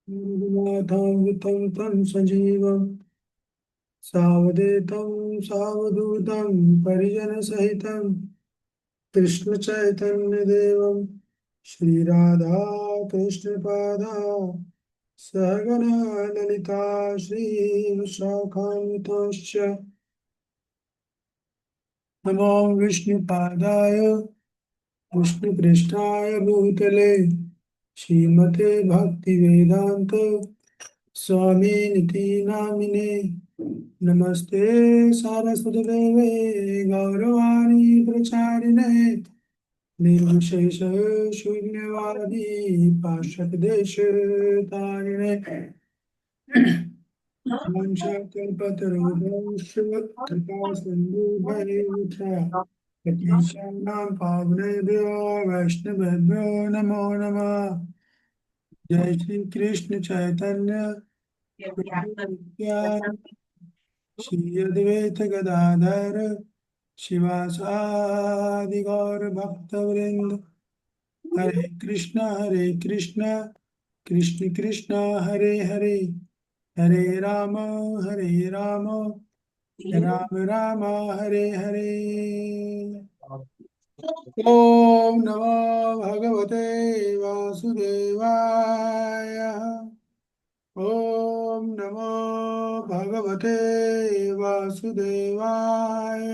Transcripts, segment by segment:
रघुनाथान्वितं तं सजीवं सावधूतं सावधूतं परिजनसहितं कृष्णचैतन्यदेवं श्रीराधा कृष्णपादा सहगणा ललिता श्रीविशाखान्विताश्च नमो विष्णुपादाय विष्णुपृष्ठाय भूतले श्रीमते भक्तिवेदान्त स्वामी निति नामिने नमस्ते सारस्वती देवे गौरवाणी प्रचारिणे निर्विशेष शून्यवादी पाश्चात्यदेश तारिणे वंशाकल्पतरुभ्यश्च कृपा सिन्धुभैश्च यतीशानां पावनेभ्यो वैष्णवेभ्यो नमो नमः। जय श्री कृष्ण चैतन्य प्रभु नित्यानंद श्री अद्वैत गदाधर शिवासादि गौर भक्तवृंद हरे कृष्ण कृष्ण कृष्ण हरे हरे हरे राम राम राम हरे हरे। ओम नमो भगवते वासुदेवाय। ओम नमो भगवते वासुदेवाय।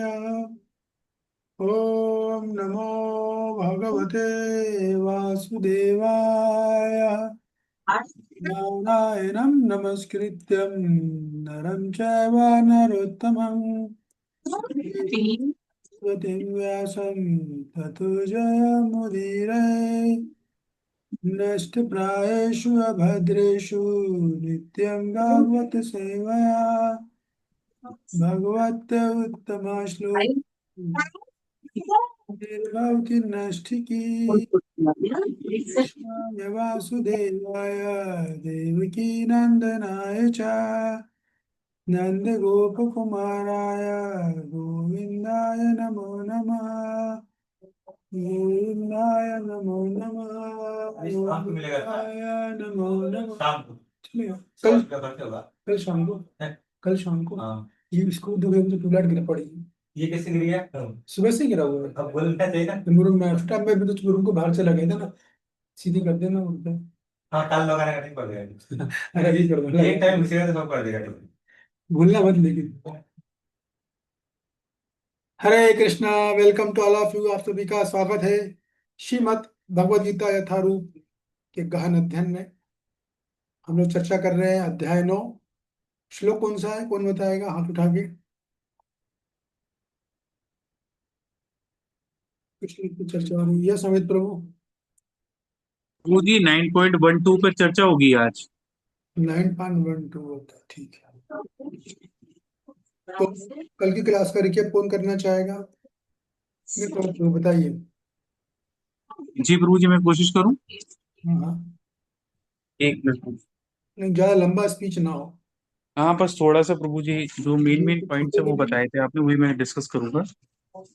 ओम नमो भगवते वासुदेवाय। नारायणं नमस्कृत्यं नरं चैव नरोत्तमं देवीं व्यासं ततो जयमुदीरये। नष्टप्रायेषु अभद्रेषु नित्यं भागवत सेवया भगवत उत्तमा श्लोक निर्भवति नष्टिकी। कृष्णाय वासुदेवाय देवकी नंदनाय च नन्दगोपकुमाराय गोविन्दाय नमो नमः। गोविन्दाय नमो नमः। गोविन्दाय नमो नमः। चलिए कल शाम को कल शाम को ये इसको दो गेम से टूलेट गिरा पड़ेगी। ये कैसे गिर गया? सुबह से गिरा हुआ है। अब बोलना चाहिए ना। मुरुम में फटा मैं भी तो मुरुम को बाहर चला गया था ना। सीधी कर देना उनको। हाँ कल लगाने का नहीं पड़ेगा। अरे अभी कर दो एक टाइम घुसेगा तो सब कर देगा। भूलना मत लेकिन। Hare Krishna. Welcome to all of you. आप सभी का स्वागत है श्रीमद् भगवद गीता यथारूप के गहन अध्ययन में। हम लोग चर्चा कर रहे हैं अध्याय 9। श्लोक कौन सा है, कौन बताएगा हाथ उठा के? कृष्ण की चर्चा हो रही है समित प्रभु। वो जी 9.12 पर चर्चा होगी आज। 9.12 होता है, ठीक है। तो कल की क्लास का रिकेप कौन करना चाहेगा? तो बताइए। जी प्रभु जी, मैं कोशिश करूं। हाँ हाँ। एक मिनट। नहीं, ज्यादा लंबा स्पीच ना हो। हाँ बस थोड़ा सा प्रभु जी, जो मेन मेन कुछ पॉइंट्स है वो छूटेगा नहीं। बताए थे आपने, वही मैं डिस्कस करूंगा।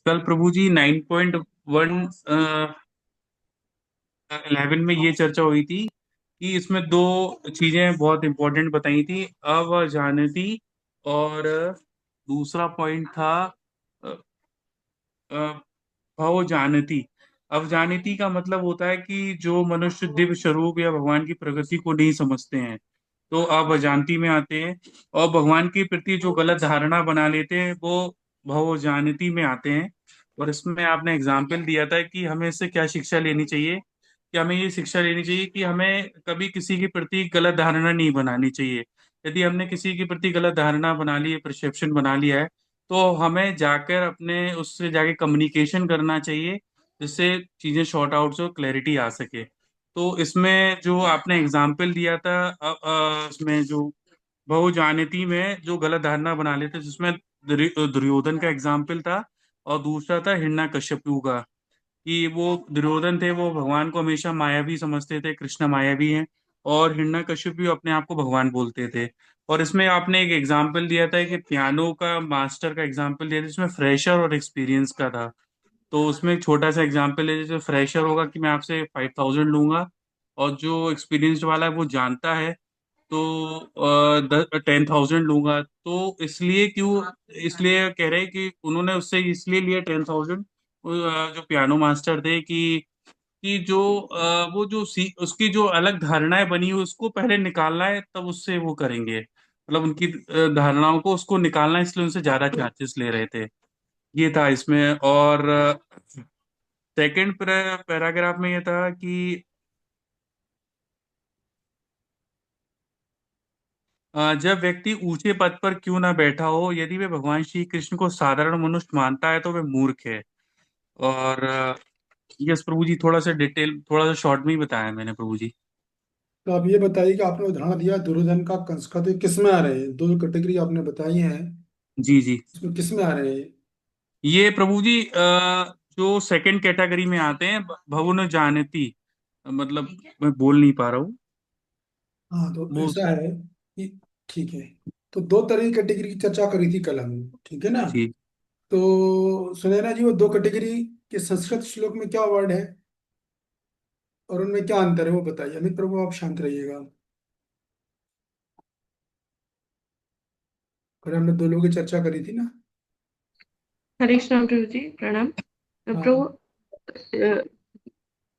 कल प्रभु जी 9.11 में ये चर्चा हुई थी कि इसमें दो चीजें बहुत इंपॉर्टेंट बताई थी, अवजानती और दूसरा पॉइंट था अ, अ, भवजानती। अवजानती का मतलब होता है कि जो मनुष्य दिव्य स्वरूप या भगवान की प्रगति को नहीं समझते हैं तो अवजानती में आते हैं, और भगवान के प्रति जो गलत धारणा बना लेते हैं वो भवजानती में आते हैं। और इसमें आपने एग्जाम्पल दिया था कि हमें इससे क्या शिक्षा लेनी चाहिए, कि हमें ये शिक्षा लेनी चाहिए कि हमें कभी किसी के प्रति गलत धारणा नहीं बनानी चाहिए। यदि हमने किसी के प्रति गलत धारणा बना ली है, परसेप्शन बना लिया है, तो हमें जाकर अपने उससे जाके कम्युनिकेशन करना चाहिए, जिससे चीजें शॉर्ट आउट हो, क्लैरिटी आ सके। तो इसमें जो आपने एग्जाम्पल दिया था इसमें जो बहुजानती में जो गलत धारणा बना लेते, जिसमें दुर्योधन का एग्जाम्पल था, और दूसरा था हिरण्यकश्यपु का, कि वो दुर्योधन थे वो भगवान को हमेशा मायावी समझते थे, कृष्ण मायावी हैं, और हिरण्यकश्यप अपने आप को भगवान बोलते थे। और इसमें आपने एक एग्जाम्पल दिया था कि पियानो का मास्टर का एग्जाम्पल दिया था, जिसमें फ्रेशर और एक्सपीरियंस का था। तो उसमें एक छोटा सा एग्जाम्पल है, जैसे फ्रेशर होगा कि मैं आपसे 5,000 लूंगा, और जो एक्सपीरियंस्ड वाला है वो जानता है तो 10,000 लूंगा। तो इसलिए क्यों, इसलिए कह रहे हैं कि उन्होंने उससे इसलिए लिया 10,000, जो पियानो मास्टर थे, कि जो वो जो उसकी जो अलग धारणाएं बनी हुई उसको पहले निकालना है, तब उससे वो करेंगे, मतलब उनकी धारणाओं को उसको निकालना है, इसलिए उनसे ज्यादा चार्जेस ले रहे थे। ये था इसमें। और सेकंड पैराग्राफ में ये था कि जब व्यक्ति ऊंचे पद पर क्यों ना बैठा हो, यदि वह भगवान श्री कृष्ण को साधारण मनुष्य मानता है तो वह मूर्ख है। और यस प्रभु जी, थोड़ा सा डिटेल, थोड़ा सा शॉर्ट में ही बताया मैंने प्रभु जी। तो आप ये बताइए कि आपने उदाहरण दिया दुर्योधन का, कंस का, तो ये किस में आ रहे हैं? दो कैटेगरी आपने बताई हैं, जी जी। इसमें किस में आ रहे हैं? ये प्रभु जी जो सेकंड कैटेगरी में आते हैं, भवन जानती, मतलब मैं बोल नहीं पा रहा हूँ हाँ, तो वो। ऐसा है कि ठीक है, तो दो तरह की कैटेगरी की चर्चा करी थी कल हमने, ठीक है ना? जी। तो सुनैना जी, वो दो कैटेगरी के संस्कृत श्लोक में क्या वर्ड है और उनमें क्या अंतर है वो बताइए। अमित प्रभु, आप शांत रहिएगा। कल हमने दो लोगों की चर्चा करी थी ना। हरे कृष्ण प्रभु जी, प्रणाम प्रभु। हाँ, अ,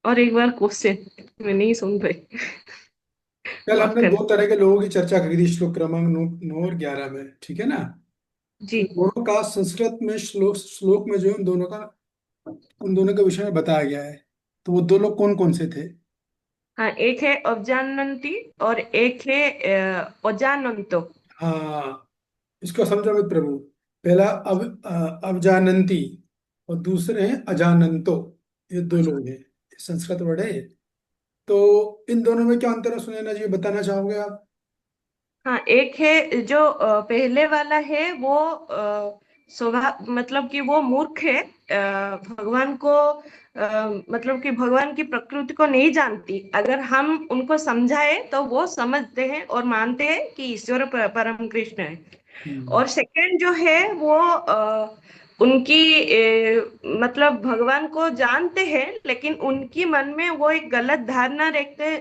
और एक बार क्वेश्चन मैं नहीं सुन पाई। कल माफ हमने कर। दो तरह के लोगों की चर्चा करी थी श्लोक क्रमांक 9 और 11 में, ठीक है ना? जी। उन दोनों का संस्कृत में श्लोक श्लोक में जो है उन दोनों के विषय में बताया गया है। तो वो दो लोग कौन कौन से थे? हाँ, एक है अवजानंती और एक है अजानंतो। हाँ, इसको समझो मित्र प्रभु। पहला अवजानंती और दूसरे हैं अजानंतो। ये दो लोग हैं, ये संस्कृत वर्ड है। तो इन दोनों में क्या अंतर है सुनैना जी, बताना चाहोगे आप? हाँ, एक है जो पहले वाला है वो स्वभाव, मतलब कि वो मूर्ख है, भगवान को मतलब कि भगवान की प्रकृति को नहीं जानती। अगर हम उनको समझाए तो वो समझते हैं और मानते हैं कि ईश्वर परम कृष्ण है। हम्म। और सेकंड जो है वो उनकी मतलब भगवान को जानते हैं, लेकिन उनकी मन में वो एक गलत धारणा रखते,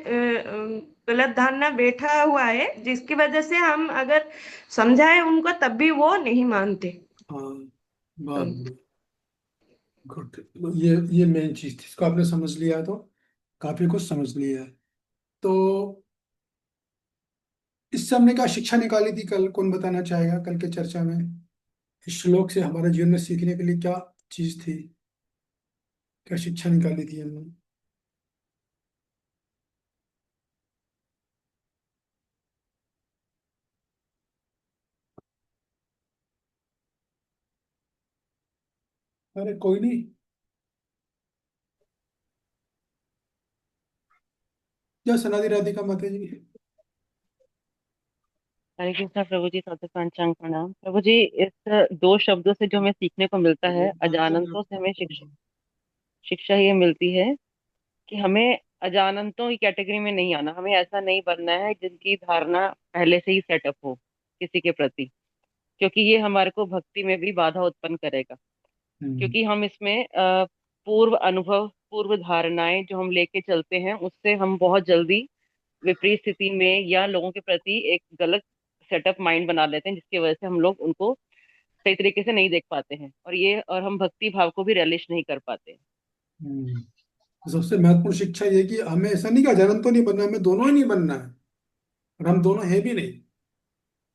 गलत धारणा बैठा हुआ है, जिसकी वजह से हम अगर समझाएं उनको तब भी वो नहीं मानते। हाँ, तो बहुत गुड। ये मेन चीज थी, इसको आपने समझ लिया तो काफी कुछ समझ लिया है। तो इससे हमने क्या शिक्षा निकाली थी कल, कौन बताना चाहेगा? कल के चर्चा में इस श्लोक से हमारे जीवन में सीखने के लिए क्या चीज थी, क्या शिक्षा निकाली थी हमने? अरे कोई नहीं, क्या सनादि राधिका माता जी? हरे कृष्णा प्रभु जी, सबसे पंचांग प्रणाम प्रभु जी। इस दो शब्दों से जो हमें सीखने को मिलता है, अजानंतों से हमें शिक्षा शिक्षा ये मिलती है कि हमें अजानंतों की कैटेगरी में नहीं आना। हमें ऐसा नहीं बनना है जिनकी धारणा पहले से ही सेटअप हो किसी के प्रति, क्योंकि ये हमारे को भक्ति में भी बाधा उत्पन्न करेगा। हम्म। क्योंकि हम इसमें पूर्व अनुभव, पूर्व धारणाएं जो हम लेके चलते हैं, उससे हम बहुत जल्दी विपरीत स्थिति में या लोगों के प्रति एक गलत सेटअप माइंड बना लेते हैं, जिसकी वजह से हम लोग उनको सही तरीके से नहीं देख पाते हैं, और हम भक्ति भाव को भी रियलिश नहीं कर पाते हैं। हम्म। तो सबसे महत्वपूर्ण शिक्षा ये कि हमें ऐसा नहीं कि अजानंत तो नहीं बनना, हमें दोनों ही नहीं बनना है। और हम दोनों हैं भी नहीं,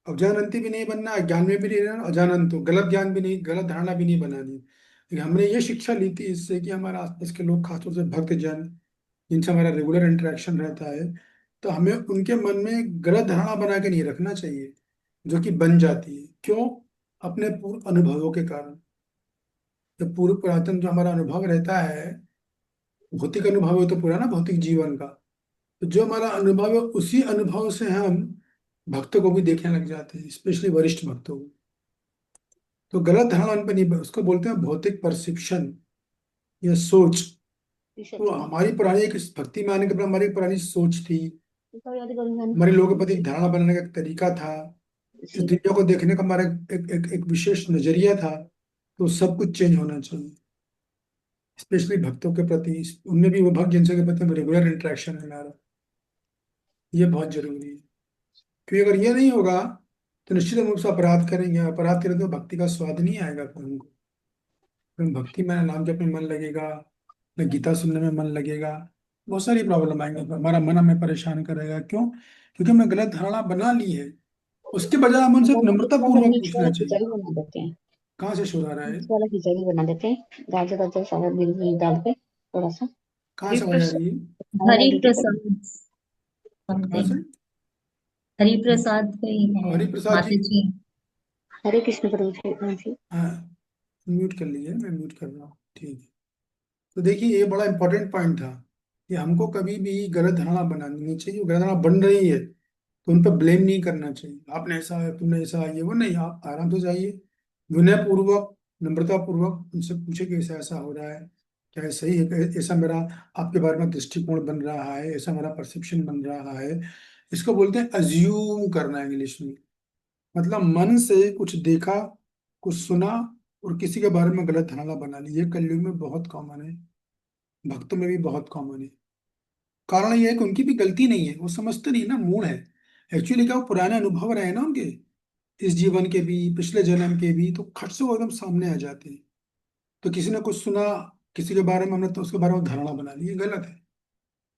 अवजानंती भी नहीं बनना, ज्ञान में भी नहीं रहना, अजानंत तो गलत ज्ञान भी नहीं, गलत धारणा भी नहीं बनानी। लेकिन हमने ये शिक्षा ली थी इससे कि हमारे आसपास के लोग, खासतौर से भक्त जन जिनसे हमारा रेगुलर इंटरेक्शन रहता है, तो हमें उनके मन में गलत धारणा बना के नहीं रखना चाहिए, जो कि बन जाती है। क्यों? अपने पूर्व अनुभवों के कारण। जब पूर्व पुरातन जो हमारा अनुभव रहता है, भौतिक अनुभव है तो पुराना भौतिक जीवन का, तो जो हमारा अनुभव है उसी अनुभव से हम भक्तों को भी देखने लग जाते हैं, स्पेशली वरिष्ठ भक्तों को। तो गलत धारणा उन पर नहीं, उसको बोलते हैं भौतिक परसेप्शन या सोच। तो हमारी पुरानी एक भक्ति में आने के बाद हमारी एक पुरानी सोच थी, हमारे लोगों के प्रति एक धारणा बनाने का एक तरीका था, इस दुनिया को देखने का हमारा एक विशेष नजरिया था। तो सब कुछ चेंज होना चाहिए, स्पेशली भक्तों के प्रति, उनमें भी वो भक्त जिनसे के प्रति रेगुलर इंटरेक्शन है हमारा, ये बहुत जरूरी है। क्योंकि अगर ये नहीं होगा तो निश्चित रूप से अपराध करेंगे, अपराध करें तो भक्ति का स्वाद नहीं आएगा फिर हमको। फिर भक्ति में नाम जपने में मन लगेगा, न गीता सुनने में मन लगेगा, बहुत सारी प्रॉब्लम आएंगे, हमारा मन हमें परेशान करेगा। क्यों? क्योंकि हमने गलत धारणा बना ली है। उसके बजाय हम उनसे नम्रता मिक्स वाला पूर्वक मिक्स पूछना वाला चाहिए। खिचड़ी बना देते हैं। कहाँ से शोर आ रहा है? मिक्स वाला खिचड़ी बना देते हैं, गाजर सारा मिल मिल डाल के थोड़ा सा। कहाँ हरि से आवाज आ प्रसाद। रही है? हरी हरि प्रसाद। प्रसाद कहाँ से? समथिंग, हरि प्रसाद का ही है। हरि प्रसाद जी। माता जी। हरे कृष्ण प्रभु जी। हाँ जी। हाँ, म्यूट कर लीजिए, मैं म्यूट कर रहा हूँ, ठीक है। तो देखिए, ये बड़ा इंपॉर्टेंट पॉइंट था कि हमको कभी भी गलत धारणा बनानी नहीं चाहिए। गलत धारणा बन रही है तो उन पर ब्लेम नहीं करना चाहिए, आपने ऐसा है, तुमने ऐसा है, ये वो नहीं। आप आराम से जाइए, विनय पूर्वक, नम्रता पूर्वक उनसे पूछे कि ऐसा ऐसा हो रहा है, क्या ये सही है? ऐसा मेरा आपके बारे में दृष्टिकोण बन रहा है, ऐसा मेरा परसेप्शन बन रहा है। इसको बोलते हैं अज्यूम करना इंग्लिश में। मतलब मन से कुछ देखा, कुछ सुना और किसी के बारे में गलत धारणा बना ली। ये कलयुग में बहुत कॉमन है, भक्तों में भी बहुत कॉमन है। कारण ये है कि उनकी भी गलती नहीं है, वो समझते नहीं ना, मूड है। एक्चुअली क्या, वो पुराने अनुभव रहे ना उनके, इस जीवन के भी पिछले जन्म के भी, तो खट से वो एकदम सामने आ जाते हैं। तो किसी ने कुछ सुना किसी के बारे में, हमने तो उसके बारे में धारणा बना ली, ये गलत है।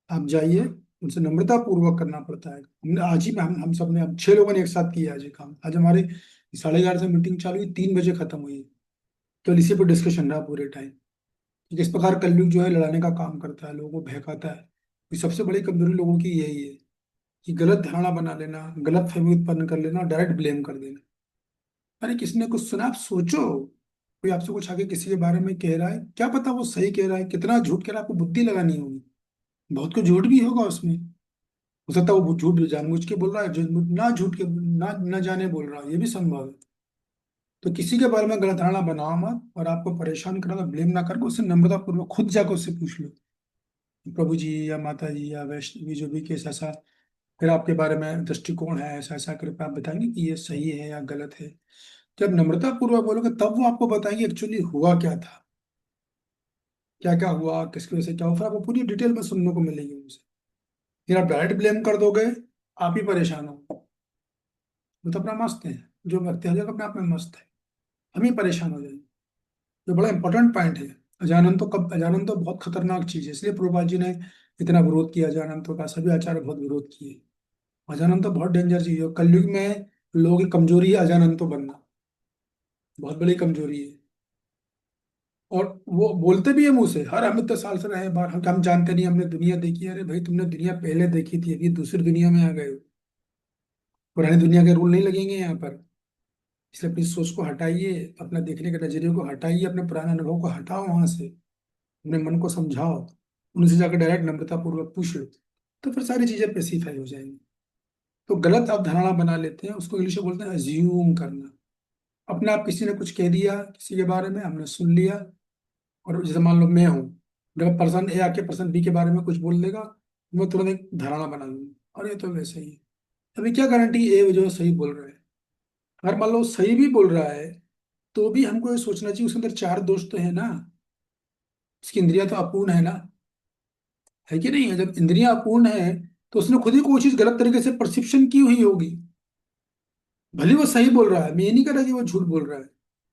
आप जाइए, उनसे नम्रता पूर्वक करना पड़ता है। हमने आज ही में हम सब ने, अब 6 लोगों ने एक साथ किया आज ये काम। आज हमारे 11:30 से मीटिंग चालू हुई, 3 बजे खत्म हुई। तो इसी पर डिस्कशन रहा पूरे टाइम कि किस प्रकार कलयुग जो है लड़ाने का काम करता है, लोगों को बहकाता है। ये सबसे बड़ी कमजोरी लोगों की यही है कि गलत धारणा बना लेना, गलत फहमी उत्पन्न कर लेना, डायरेक्ट ब्लेम कर देना। अरे किसी ने कुछ सुना, आप सोचो, कोई आपसे कुछ आगे किसी के बारे में कह रहा है, क्या पता वो सही कह रहा है, कितना झूठ कह रहा है, आपको बुद्धि लगानी होगी। बहुत कुछ झूठ भी होगा उसमें, हो सकता है वो झूठ जानबूझ के बोल रहा है, ना झूठ के ना जाने बोल रहा है, ये भी संभव है। तो किसी के बारे में गलत धारणा बनाओ मत, और आपको परेशान करा तो ब्लेम ना करके उससे नम्रता पूर्वक खुद जाकर उससे पूछ लो, प्रभु जी या माता जी या वैष्णवी जो भी केस ऐसा, फिर आपके बारे में दृष्टिकोण है ऐसा ऐसा, कृपया आप बताएंगे कि ये सही है या गलत है। जब नम्रता पूर्वक बोलोगे तब वो आपको बताएंगे एक्चुअली हुआ क्या था, क्या क्या हुआ, किसकी वजह से क्या हुआ, फिर आपको पूरी डिटेल में सुनने को मिलेगी उनसे। फिर आप डायरेक्ट ब्लेम कर दोगे, आप ही परेशान हो। वो तो अपना मस्त है, जो व्यक्ति हर जगह अपने आप में मस्त है, हम ही परेशान हो जाएंगे। ये बड़ा इंपॉर्टेंट पॉइंट है। अजानन तो बहुत खतरनाक चीज है, इसलिए प्रभुपाद जी ने इतना विरोध किया अजानंतो का, सभी आचार्य बहुत विरोध किए। अजानंत तो बहुत डेंजर चीज है, कलयुग में लोगों की कमजोरी है अजानंतो बनना, बहुत बड़ी कमजोरी है। और वो बोलते भी है मुंह से, हर हम इतने साल से रहे बार, हम जानते नहीं, हमने दुनिया देखी है। अरे भाई, तुमने दुनिया पहले देखी थी, अभी दूसरी दुनिया में आ गए हो। पुरानी दुनिया के रूल नहीं लगेंगे यहाँ पर। इसलिए अपनी सोच को हटाइए, अपना देखने के नजरिए को हटाइए, अपने पुराने अनुभव को हटाओ वहां से, अपने मन को समझाओ, उनसे जाकर डायरेक्ट नम्रता पूर्वक पूछ लो, तो फिर सारी चीजें पेसिफाई हो जाएंगी। तो गलत अवधारणा बना लेते हैं, उसको इंग्लिश में बोलते हैं अज्यूम करना। अपने आप किसी ने कुछ कह दिया किसी के बारे में, हमने सुन लिया, और जैसे मान लो मैं हूँ, जब पर्सन ए आके पर्सन बी के बारे में कुछ बोल देगा, मैं तुरंत एक धारणा बना लूंगा, और ये तो वैसे ही है। अभी क्या गारंटी ए जो है सही बोल रहा है? अगर मान लो सही भी बोल रहा है, तो भी हमको ये सोचना चाहिए उसके अंदर 4 दोष तो है ना, उसकी इंद्रिया तो अपूर्ण है ना, है कि नहीं है? जब इंद्रियां अपूर्ण है तो उसने खुद ही कोई चीज गलत तरीके से परसेप्शन की हुई होगी। भले वो सही बोल रहा है, मैं ये नहीं कह रहा कि वो झूठ बोल रहा है,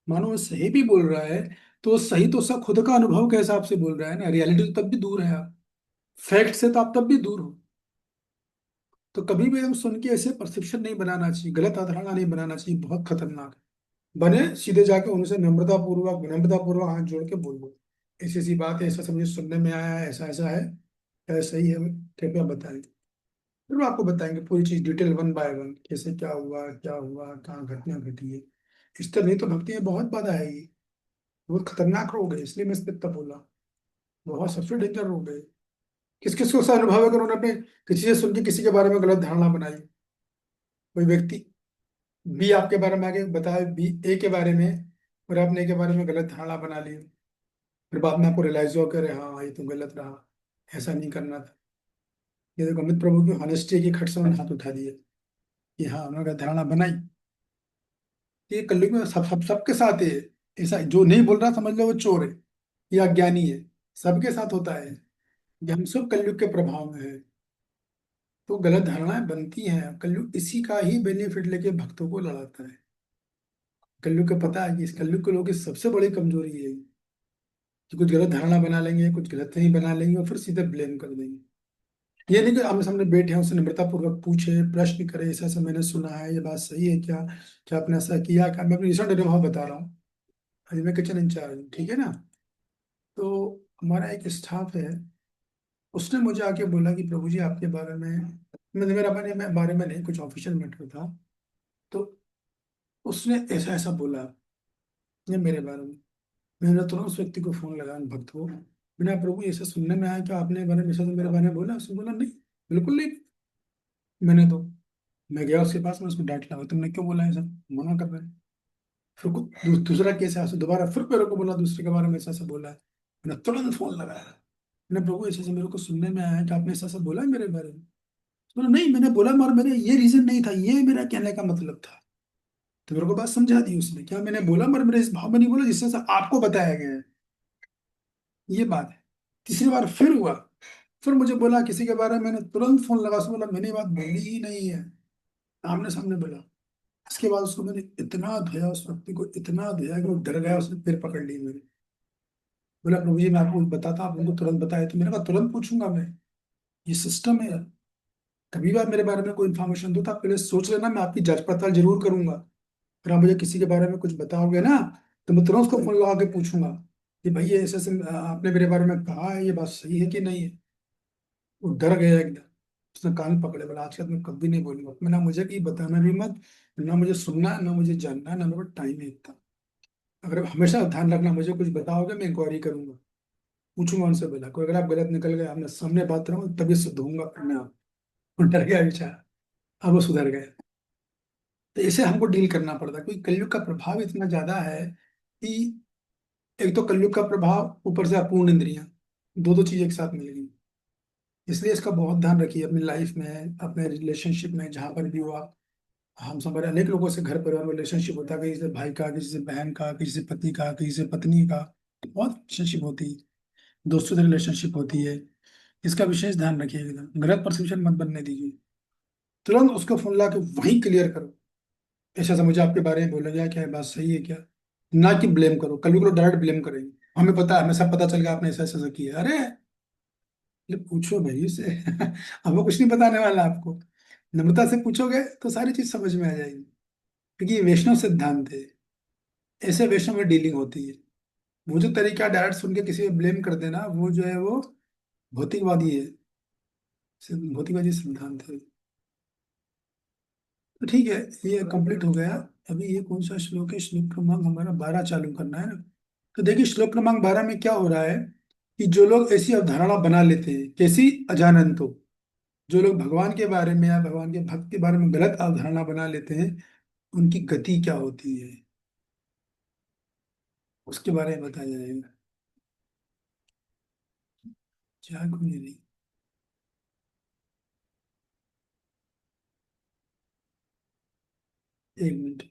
मानो वो सही भी बोल रहा है, तो सही तो उसका खुद का अनुभव के हिसाब से बोल रहा है ना, रियलिटी तो तब भी दूर है, आप फैक्ट से तो आप तब भी दूर हो। तो कभी भी हम सुन के ऐसे परसेप्शन नहीं बनाना चाहिए, गलत धारणा नहीं बनाना चाहिए, बहुत खतरनाक है। बने सीधे जाके उनसे नम्रता पूर्वक हाथ जोड़ के बोल दो, ऐसी ऐसी बात है, ऐसा समझे सुनने में आया है, ऐसा ऐसा है, क्या सही है, कृपया बताएं। फिर वो आपको बताएंगे पूरी चीज डिटेल, वन बाय वन, कैसे क्या हुआ, कहाँ घटना घटी है। इस तरह नहीं तो भक्ति में बहुत बाधा आएगी। बहुत खतरनाक रोग है, इसलिए मैं इस पे इतना बोला, बहुत सबसे डेंजर रोग है। किस किस को ऐसा अनुभव है, अगर उन्होंने अपने किसी से सुन के किसी के बारे में गलत धारणा बनाई, कोई व्यक्ति बी आपके बारे में आगे बताया बी ए के बारे में, और आपने ए के बारे में गलत धारणा बना ली, फिर बाद में आपको रियलाइज हुआ करे हाँ ये तो गलत रहा, ऐसा नहीं करना था। ये देखो अमित प्रभु की हॉनेस्टी की खट से उन्होंने हाथ उठा दिए कि हाँ उन्होंने गलत धारणा बनाई। ये कलयुग में सबके साथ है। ऐसा जो नहीं बोल रहा समझ लो वो चोर है या अज्ञानी है, सबके साथ होता है। ये हम सब कलयुग के प्रभाव में है। तो गलत धारणाएं बनती हैं। कलयुग इसी का ही बेनिफिट लेके भक्तों को लड़ाता है। कलयुग को पता है कि इस कलयुग के लोगों की सबसे बड़ी कमजोरी है कि कुछ गलत धारणा बना लेंगे, कुछ गलत नहीं बना लेंगे और फिर सीधे ब्लेम कर देंगे। ये नहीं कि आमने सामने बैठे हैं, उससे निम्रता पूर्वक पूछे, प्रश्न करे, ऐसा ऐसा मैंने सुना है, ये बात सही है क्या, क्या आपने ऐसा किया क्या। मैं अपनी रिसेंट अनुभव बता रहा हूँ। अभी मैं किचन इंचार्ज हूँ, ठीक है ना। तो हमारा एक स्टाफ है, उसने मुझे आके बोला कि प्रभु जी आपके बारे में, मेरा बारे में नहीं, कुछ ऑफिशियल मैटर था। तो उसने ऐसा ऐसा बोला ये मेरे बारे में। मैंने तुरंत उस व्यक्ति को फोन लगाया, भक्त को, बिना प्रभु ऐसा सुनने में आया कि आपने बारे में ऐसा तो मेरे बारे में बोला। उसने बोला नहीं, बिल्कुल नहीं। मैंने तो, मैं गया उसके पास में, उसको डांट लगा, तुमने क्यों बोला ऐसा, मना कर रहे हैं। फिर कुछ दूसरा केस है, दोबारा फिर मेरे को बोला दूसरे के बारे में ऐसा ऐसा बोला है। मैंने तुरंत फोन लगाया, मैंने प्रभु ऐसे ऐसे मेरे को सुनने में आया है कि आपने ऐसा ऐसा बोला है मेरे बारे में। बोला नहीं मैंने बोला, मगर मेरे ये रीजन नहीं था, ये मेरा कहने का मतलब था। तो मेरे को बात समझा दी उसने, क्या मैंने बोला, मगर मेरे इस भाव में नहीं बोला जिससे से आपको बताया गया है, ये बात है। तीसरी बार फिर हुआ, फिर मुझे बोला किसी के बारे में, मैंने तुरंत फोन लगा, उसने बोला मैंने ये बात बोली ही नहीं है, आमने सामने बोला। इसके बाद उसको मैंने इतना धोया, उस व्यक्ति को इतना धोया कि वो डर गया, उसने फिर पकड़ ली मेरे। बोला प्रभु जी मैं आपको बताता, आप उनको तुरंत बताए। तो मैंने कहा तुरंत पूछूंगा मैं, ये सिस्टम है। कभी भी आप मेरे बारे में कोई इन्फॉर्मेशन दो तो आप पहले सोच लेना, मैं आपकी जांच पड़ताल जरूर करूंगा। फिर आप मुझे किसी के बारे में कुछ बताओगे ना, तो मैं तुरंत उसको फोन लगा के पूछूंगा कि भाई ये ऐसे ऐसे आपने मेरे बारे में कहा है, ये बात सही है कि नहीं है। वो डर गया एकदम, उसने कान पकड़े, बोला आज के बाद मैं कभी नहीं बोलूंगा। मैं ना, मुझे कि बताना भी मत, ना मुझे सुनना है, ना मुझे जानना है, ना मेरे को टाइम है इतना। अगर आप हमेशा ध्यान रखना, मुझे कुछ बताओगे मैं इंक्वायरी करूंगा, पूछूंगा उनसे। बोला कोई अगर आप गलत निकल गए, आपने सामने बात करूंगा तभी से दूंगा फिर मैं आप। वो डर गया बेचारा, अब वो सुधर गया। तो इसे हमको डील करना पड़ता है, क्योंकि कलयुग का प्रभाव इतना ज्यादा है कि एक तो कलयुग का प्रभाव, ऊपर से अपूर्ण इंद्रियां, दो दो चीज एक साथ मिल गई। इसलिए इसका बहुत ध्यान रखिए अपनी लाइफ में, अपने रिलेशनशिप में, जहां पर भी हो आप। हम सब बड़े अनेक लोगों से घर परिवार में रिलेशनशिप होता है, किसी से भाई का, किसी से बहन का, किसी से पति का, किसी से पत्नी का, बहुत रिलेशनशिप होती है। दोस्तों से रिलेशनशिप होती है। इसका विशेष ध्यान रखिए, एकदम गलत परसेप्शन मत बनने दीजिए। तुरंत उसको फोन ला के वहीं क्लियर करो, ऐसा ऐसा मुझे आपके बारे में बोला गया, क्या ये बात सही है क्या। ना कि ब्लेम करो, कल को डायरेक्ट ब्लेम करेंगे, हमें पता है, हमें सब पता चल गया आपने ऐसा ऐसा किया। अरे ये पूछो भाई से हमें कुछ नहीं बताने वाला आपको। नम्रता से पूछोगे तो सारी चीज समझ में आ जाएगी, क्योंकि ये वैष्णव सिद्धांत है, ऐसे वैष्णव में डीलिंग होती है। वो जो तरीका डायरेक्ट सुन के किसी पे ब्लेम कर देना, वो जो है वो भौतिकवादी है, भौतिकवादी सिद्धांत है। तो ठीक है, ये कंप्लीट हो गया। अभी ये कौन सा श्लोक है, श्लोक क्रमांक हमारा 12 चालू करना है ना। तो देखिए श्लोक क्रमांक 12 में क्या हो रहा है कि जो लोग ऐसी अवधारणा बना लेते हैं, कैसी, अजानंतो, जो लोग भगवान के बारे में या भगवान के भक्त के बारे में गलत अवधारणा बना लेते हैं, उनकी गति क्या होती है, उसके बारे में बताया जाएगा। क्या कोई नहीं, एक मिनट।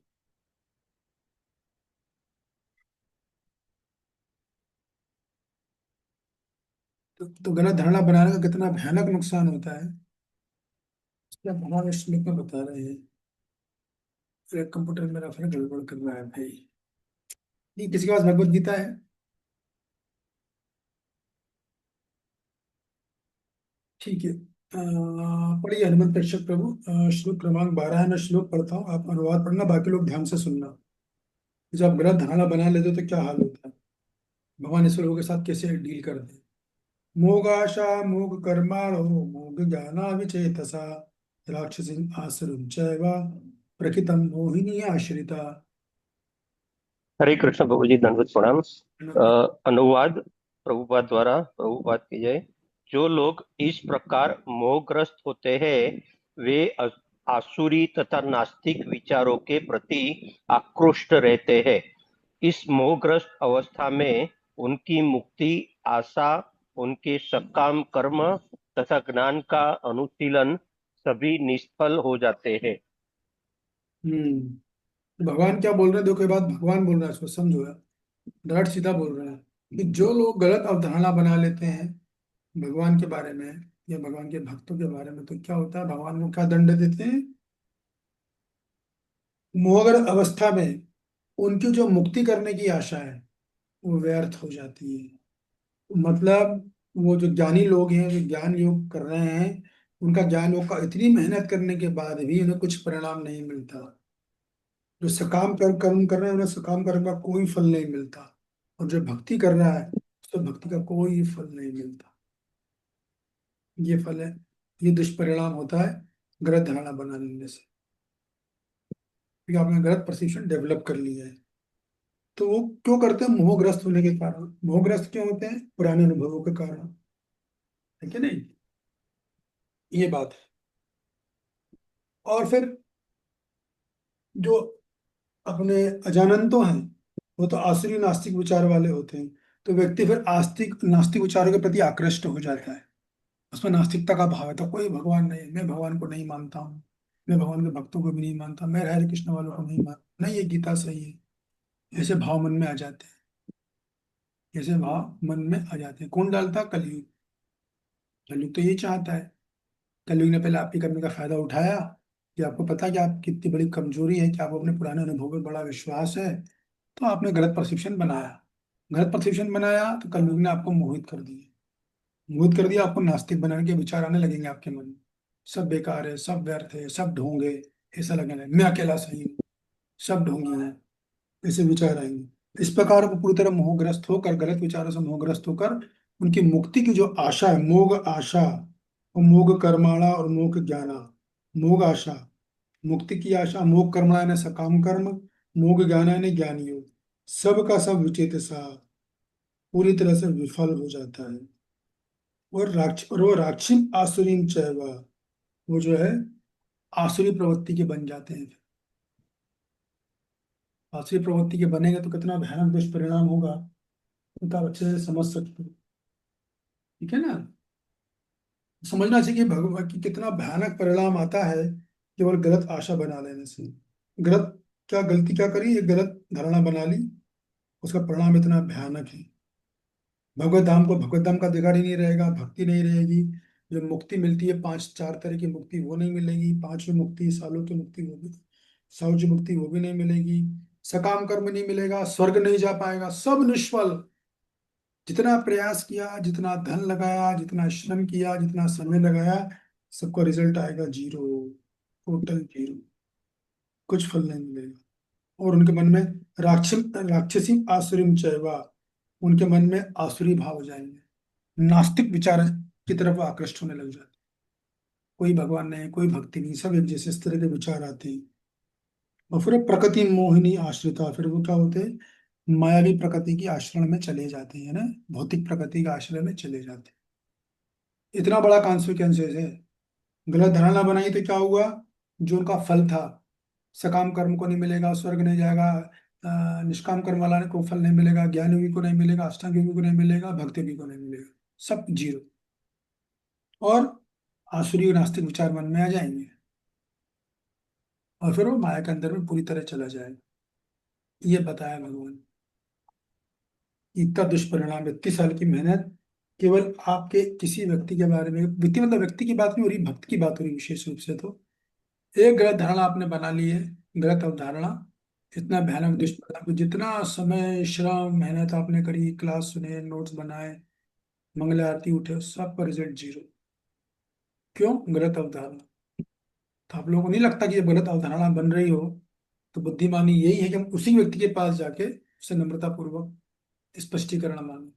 तो गलत धारणा बनाने का कितना भयानक नुकसान होता है, इसलिए आप हमारे श्लोक में बता रहे हैं। फिर कंप्यूटर मेरा फिर गड़बड़ कर रहा है भाई। नहीं, किसी के पास भगवत गीता है? ठीक है, पढ़िए हनुमत कश्यप प्रभु, श्लोक क्रमांक 12 है, मैं श्लोक पढ़ता हूँ, आप अनुवाद पढ़ना, बाकी लोग ध्यान से सुनना। जब आप गलत धारणा बना लेते हो तो क्या हाल होता है, भगवान इस लोगों के साथ कैसे डील करते हैं। मोगाशा मोग कर्माणो मोग ज्ञाना विचेतसा राक्षसी आसुरुंचैव प्रकृतम मोहिनी आश्रिता। हरे कृष्ण प्रभु जी, दंडवत प्रणाम। अनुवाद प्रभुपाद द्वारा प्रभुपाद की जय। जो लोग इस प्रकार मोहग्रस्त होते हैं वे आसुरी तथा नास्तिक विचारों के प्रति आकृष्ट रहते हैं। इस मोहग्रस्त अवस्था में उनकी मुक्ति आशा, उनके सकाम कर्म तथा ज्ञान का अनुशीलन सभी निष्फल हो जाते हैं। भगवान क्या बोल रहे हैं, देखो ये बात भगवान बोल रहा है, इसको समझो यार। डायरेक्ट सीधा बोल रहा है कि जो लोग गलत अवधारणा बना लेते हैं भगवान के बारे में, या भगवान के भक्तों के बारे में, तो क्या होता है, भगवान को क्या दंड देते हैं, मोहगर अवस्था में उनकी जो मुक्ति करने की आशा है वो व्यर्थ हो जाती है। मतलब वो जो ज्ञानी लोग हैं, जो ज्ञान योग कर रहे हैं, उनका ज्ञान योग का इतनी मेहनत करने के बाद भी उन्हें कुछ परिणाम नहीं मिलता। जो सकाम कर्म कर रहे हैं, उन्हें सकाम कर्म का कोई फल नहीं मिलता, और जो भक्ति कर रहा है उसको भक्ति का कोई फल नहीं मिलता। ये फल है, ये दुष्परिणाम होता है गलत धारणा बना लेने से, क्योंकि आपने गलत परसेप्शन डेवलप कर लिया है। तो वो क्यों करते हैं, मोहग्रस्त होने के कारण। मोहग्रस्त क्यों होते हैं, पुराने अनुभवों के कारण, है कि नहीं, ये बात है। और फिर जो अपने अजानंतो हैं, वो तो आसुरी नास्तिक विचार वाले होते हैं। तो व्यक्ति फिर आस्तिक नास्तिक विचारों के प्रति आकृष्ट हो जाता है, उसमें नास्तिकता का भाव है, तो कोई भगवान नहीं, मैं भगवान को नहीं मानता हूँ, मैं भगवान के भक्तों को भी नहीं मानता, मैं हरे कृष्ण वालों को नहीं मानता, नहीं ये गीता सही है। ऐसे भाव मन में आ जाते हैं, ऐसे भाव मन में आ जाते हैं। कौन डालता है, कलयुग। कलयुग तो ये चाहता है। कलयुग ने पहले आपकी करने का फायदा उठाया, कि आपको पता है कि आप कितनी बड़ी कमजोरी है, कि आपको अपने पुराने अनुभव में बड़ा विश्वास है, तो आपने गलत परसेप्शन बनाया। गलत परसेप्शन बनाया तो कलयुग ने आपको मोहित कर दिया। मोहित कर दिया, आपको नास्तिक बनाने के विचार आने लगेंगे आपके मन में, सब बेकार है, सब व्यर्थ है, सब ढोंगे, ऐसा लगने लगे, मैं अकेला सही हूँ, सब ढोंगी हैं, ऐसे विचार आएंगे। इस प्रकार को पूरी तरह मोहग्रस्त होकर, गलत विचारों से मोहग्रस्त होकर, उनकी मुक्ति की जो आशा है, मोग आशा, और मोग कर्माणा और मोग ज्ञाना। मोग आशा, मुक्ति की आशा, मोग कर्मणा ने सकाम कर्म, मोग ज्ञाना ने ज्ञान योग, सब का सब विचेत सा पूरी तरह से विफल हो जाता है। और वो राक्षिम आसुरीम चैवा, वो जो है आसुरी प्रवृत्ति के बन जाते हैं। आसुरी प्रवृत्ति के बनेंगे तो कितना भयानक दुष्परिणाम होगा, तो आप अच्छे से समझ सकते हो, ठीक है ना। समझना चाहिए कि भगवान की कितना भयानक परिणाम आता है केवल गलत आशा बना लेने से। गलत क्या गलती क्या करी, एक गलत धारणा बना ली, उसका परिणाम इतना भयानक है। भगवत धाम को भगवत धाम का अधिकार ही नहीं रहेगा, भक्ति नहीं रहेगी, जो मुक्ति मिलती है पांच चार तरह की मुक्ति वो नहीं मिलेगी, पांचवी मुक्ति सालों की मुक्ति वो भी, साउज मुक्ति वो भी नहीं मिलेगी, सकाम कर्म नहीं मिलेगा, स्वर्ग नहीं जा पाएगा, सब निष्फल। जितना प्रयास किया, जितना धन लगाया, जितना श्रम किया, जितना समय लगाया, सबका रिजल्ट आएगा जीरो, टोटल जीरो, कुछ फल नहीं मिलेगा। और उनके मन में राक्षसी आसुरीम चैवा, उनके मन में आसुरी भाव हो जाएंगे, नास्तिक विचार की तरफ वो आकृष्ट होने लग जाते। कोई भगवान नहीं, कोई भक्ति नहीं, सब एक जैसे, इस तरह के विचार आते हैं। और फिर प्रकृति मोहिनी आश्रिता, फिर वो क्या होते हैं, मायावी प्रकृति की आश्रय में चले जाते हैं ना, भौतिक प्रकृति के आश्रय में चले जाते हैं। इतना बड़ा कॉन्सिक्वेंसेस है। गलत धारणा बनाई तो क्या हुआ, जो उनका फल था, सकाम कर्म को नहीं मिलेगा, स्वर्ग नहीं जाएगा, निष्काम कर्म वाला को फल नहीं मिलेगा, ज्ञान योगी को नहीं मिलेगा, अष्टांग योगी को नहीं मिलेगा, भक्त योगी को नहीं मिलेगा, सब जीरो। और आसुरी और नास्तिक विचार मन में आ जाएंगे, और फिर वो माया के अंदर में पूरी तरह चला जाएगा। ये बताया भगवान। इतना दुष्परिणाम, 31 साल की मेहनत, केवल आपके किसी व्यक्ति के बारे में, व्यक्ति मतलब व्यक्ति की बात नहीं हो रही, भक्त की बात हो रही विशेष रूप से। तो एक गलत धारणा आपने बना ली है, गलत अवधारणा, इतना भयानक दुष्परिणाम। जितना समय श्रम मेहनत आपने करी, क्लास सुने, नोट्स बनाए, मंगल आरती उठे, सबका रिजल्ट जीरो। क्यों, गलत अवधारणा। तो आप लोगों को नहीं लगता कि जब गलत अवधारणा बन रही हो, तो बुद्धिमानी यही है कि हम उसी व्यक्ति के पास जाके उससे नम्रता पूर्वक स्पष्टीकरण मांगे।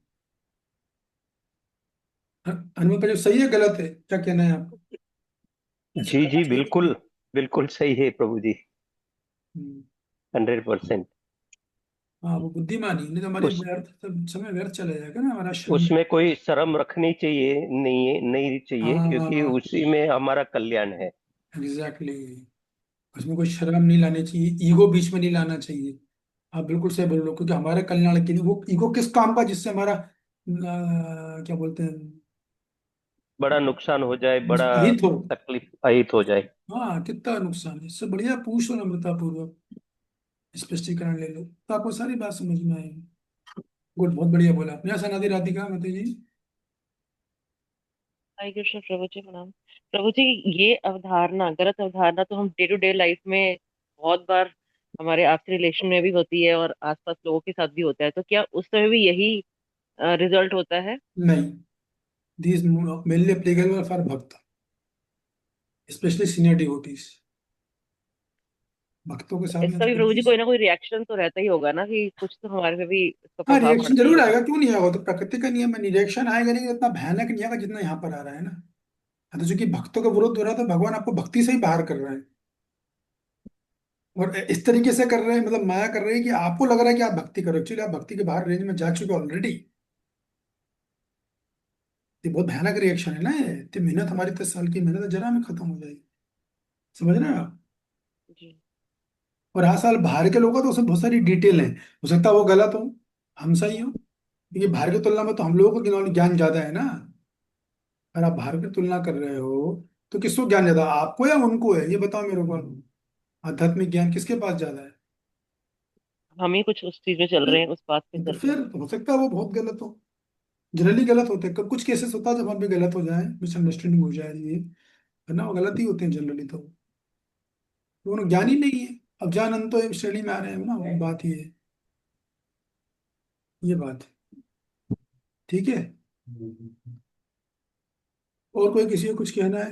हनुमान का जो सही है गलत है, क्या कहना है आपको, ऐसा जी करना जी, चाहिए कि नहीं? बिल्कुल बिल्कुल सही है प्रभु जी। हम्म, 100%। हाँ वो बुद्धिमानी, नहीं तो हमारी उस व्यर्थ, समय व्यर्थ चला जाएगा ना, हमारा श्रम। उसमें कोई शर्म रखनी चाहिए, नहीं चाहिए, क्योंकि हाँ उसी में हमारा कल्याण है। एग्जैक्टली, उसमें कोई शर्म नहीं लानी चाहिए, ईगो बीच में नहीं लाना चाहिए। आप बिल्कुल सही बोल रहे हो, क्योंकि हमारे कल्याण के लिए वो ईगो किस काम का, जिससे हमारा क्या बोलते हैं, बड़ा नुकसान हो जाए, बड़ा हित हो। तकलीफ अहित हो जाए। हाँ कितना नुकसान है, इससे बढ़िया पूछ लो नम्रता पूर्वक, स्पष्टीकरण ले लो, तो आपको सारी बात समझ में आएगी। गुड, बहुत बढ़िया बोला आपने। सनादि राधिका माता जी। हरे कृष्ण प्रभु जी प्रणाम। प्रभु जी, ये अवधारणा, गलत अवधारणा तो हम डे टू डे लाइफ में बहुत बार हमारे आपसी रिलेशन में भी होती है और आसपास लोगों के साथ भी होता है, तो क्या उस समय भी यही रिजल्ट होता है? नहीं, दिस मेनली एप्लीकेबल फॉर भक्त, स्पेशली सीनियर डिवोटीज। भक्तों के साथ में इसका भी प्रभु जी कोई ना कोई रिएक्शन तो रहता ही होगा ना, कि कुछ तो हमारे पे भी इसका हाँ, प्रभाव रिएक्शन पड़ता ही जरूर होगा। आएगा, क्यों नहीं आएगा, वो तो प्रकृति का नियम है। रिएक्शन आएगा लेकिन इतना भयानक नहीं आएगा जितना यहाँ पर आ रहा है ना। हाँ, तो चूंकि भक्तों का विरोध हो रहा है तो भगवान आपको भक्ति से ही बाहर कर रहे हैं, और इस तरीके से कर रहे हैं, मतलब माया कर रहे हैं कि आपको लग रहा है कि आप भक्ति करो, एक्चुअली आप भक्ति के बाहर रेंज में जा चुके ऑलरेडी। ये बहुत भयानक रिएक्शन है ना, ये इतनी मेहनत, हमारी 10 साल की मेहनत जरा में खत्म हो जाएगी। समझ रहे हैं आप? जी। और हाँ, साल बाहर के लोगों का तो उसमें बहुत सारी डिटेल है, हो सकता है वो गलत हो, हम सही हो, क्योंकि बाहर की तुलना में तो हम लोगों को ज्ञान ज्यादा है ना। अगर आप बाहर की तुलना कर रहे हो तो किसको ज्ञान ज्यादा, आपको या उनको है, ये बताओ मेरे को। आध्यात्मिक ज्ञान किसके पास ज्यादा है? हम ही कुछ उस चीज में चल रहे हैं, उस बात पे तो चल रहे फिर हैं। हो सकता है वो बहुत गलत हो। जनरली गलत होते हैं, कुछ केसेस होता है जब हम भी गलत हो जाए, मिसअंडरस्टैंडिंग हो जाए, ये है ना, वो गलत ही होते हैं जनरली। तो उन्हें ज्ञान ही नहीं है। अब ज्ञान अंत तो श्रेणी में आ रहे हैं ना, वो बात ये है, ये बात है। ठीक है। और कोई किसी को कुछ कहना है?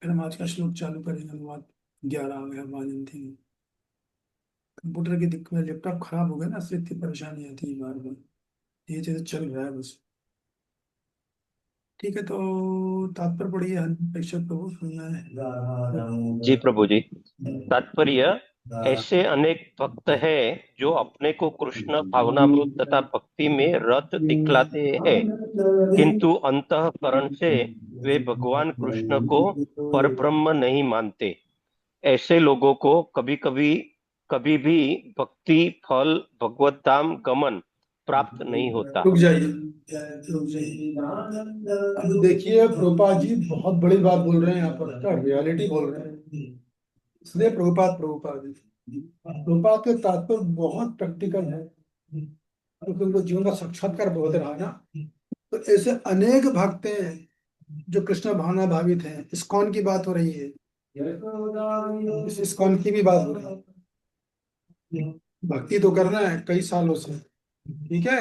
फिर हम आज का श्लोक चालू करेंगे, अनुवाद 11 आ गया, वाजंती में। कंप्यूटर की दिक्कत, लैपटॉप खराब हो गया ना, इससे इतनी परेशानी आती है बार बार। ये चीज़ चल रहा है बस। ठीक है, तो तात्पर्य पढ़िए, प्रेक्षक को सुनना है। जी प्रभु जी। तात्पर्य, ऐसे अनेक भक्त हैं जो अपने को कृष्ण भावनामृत तथा भक्ति में रत दिखलाते हैं, किंतु अंतःकरण से वे भगवान कृष्ण को परब्रह्म नहीं मानते। ऐसे लोगों को कभी भी भक्ति फल भगवत धाम गमन प्राप्त नहीं होता। रुक जाइए, रुक जाइए। अब देखिए, प्रभुपाद जी बहुत बड़ी बात बोल रहे हैं यहाँ पर, क्या रियलिटी बोल रहे हैं। इसलिए प्रभुपाद जी, प्रभुपाद के तात्पर्य बहुत प्रैक्टिकल है, क्योंकि उनको जीवन का साक्षात्कार बहुत रहा ना। तो ऐसे अनेक भक्त हैं जो कृष्ण भावना भावित हैं। इस्कॉन की बात हो रही है, इस इस्कॉन की भी बात हो रही है। भक्ति तो करना है कई सालों से, ठीक है,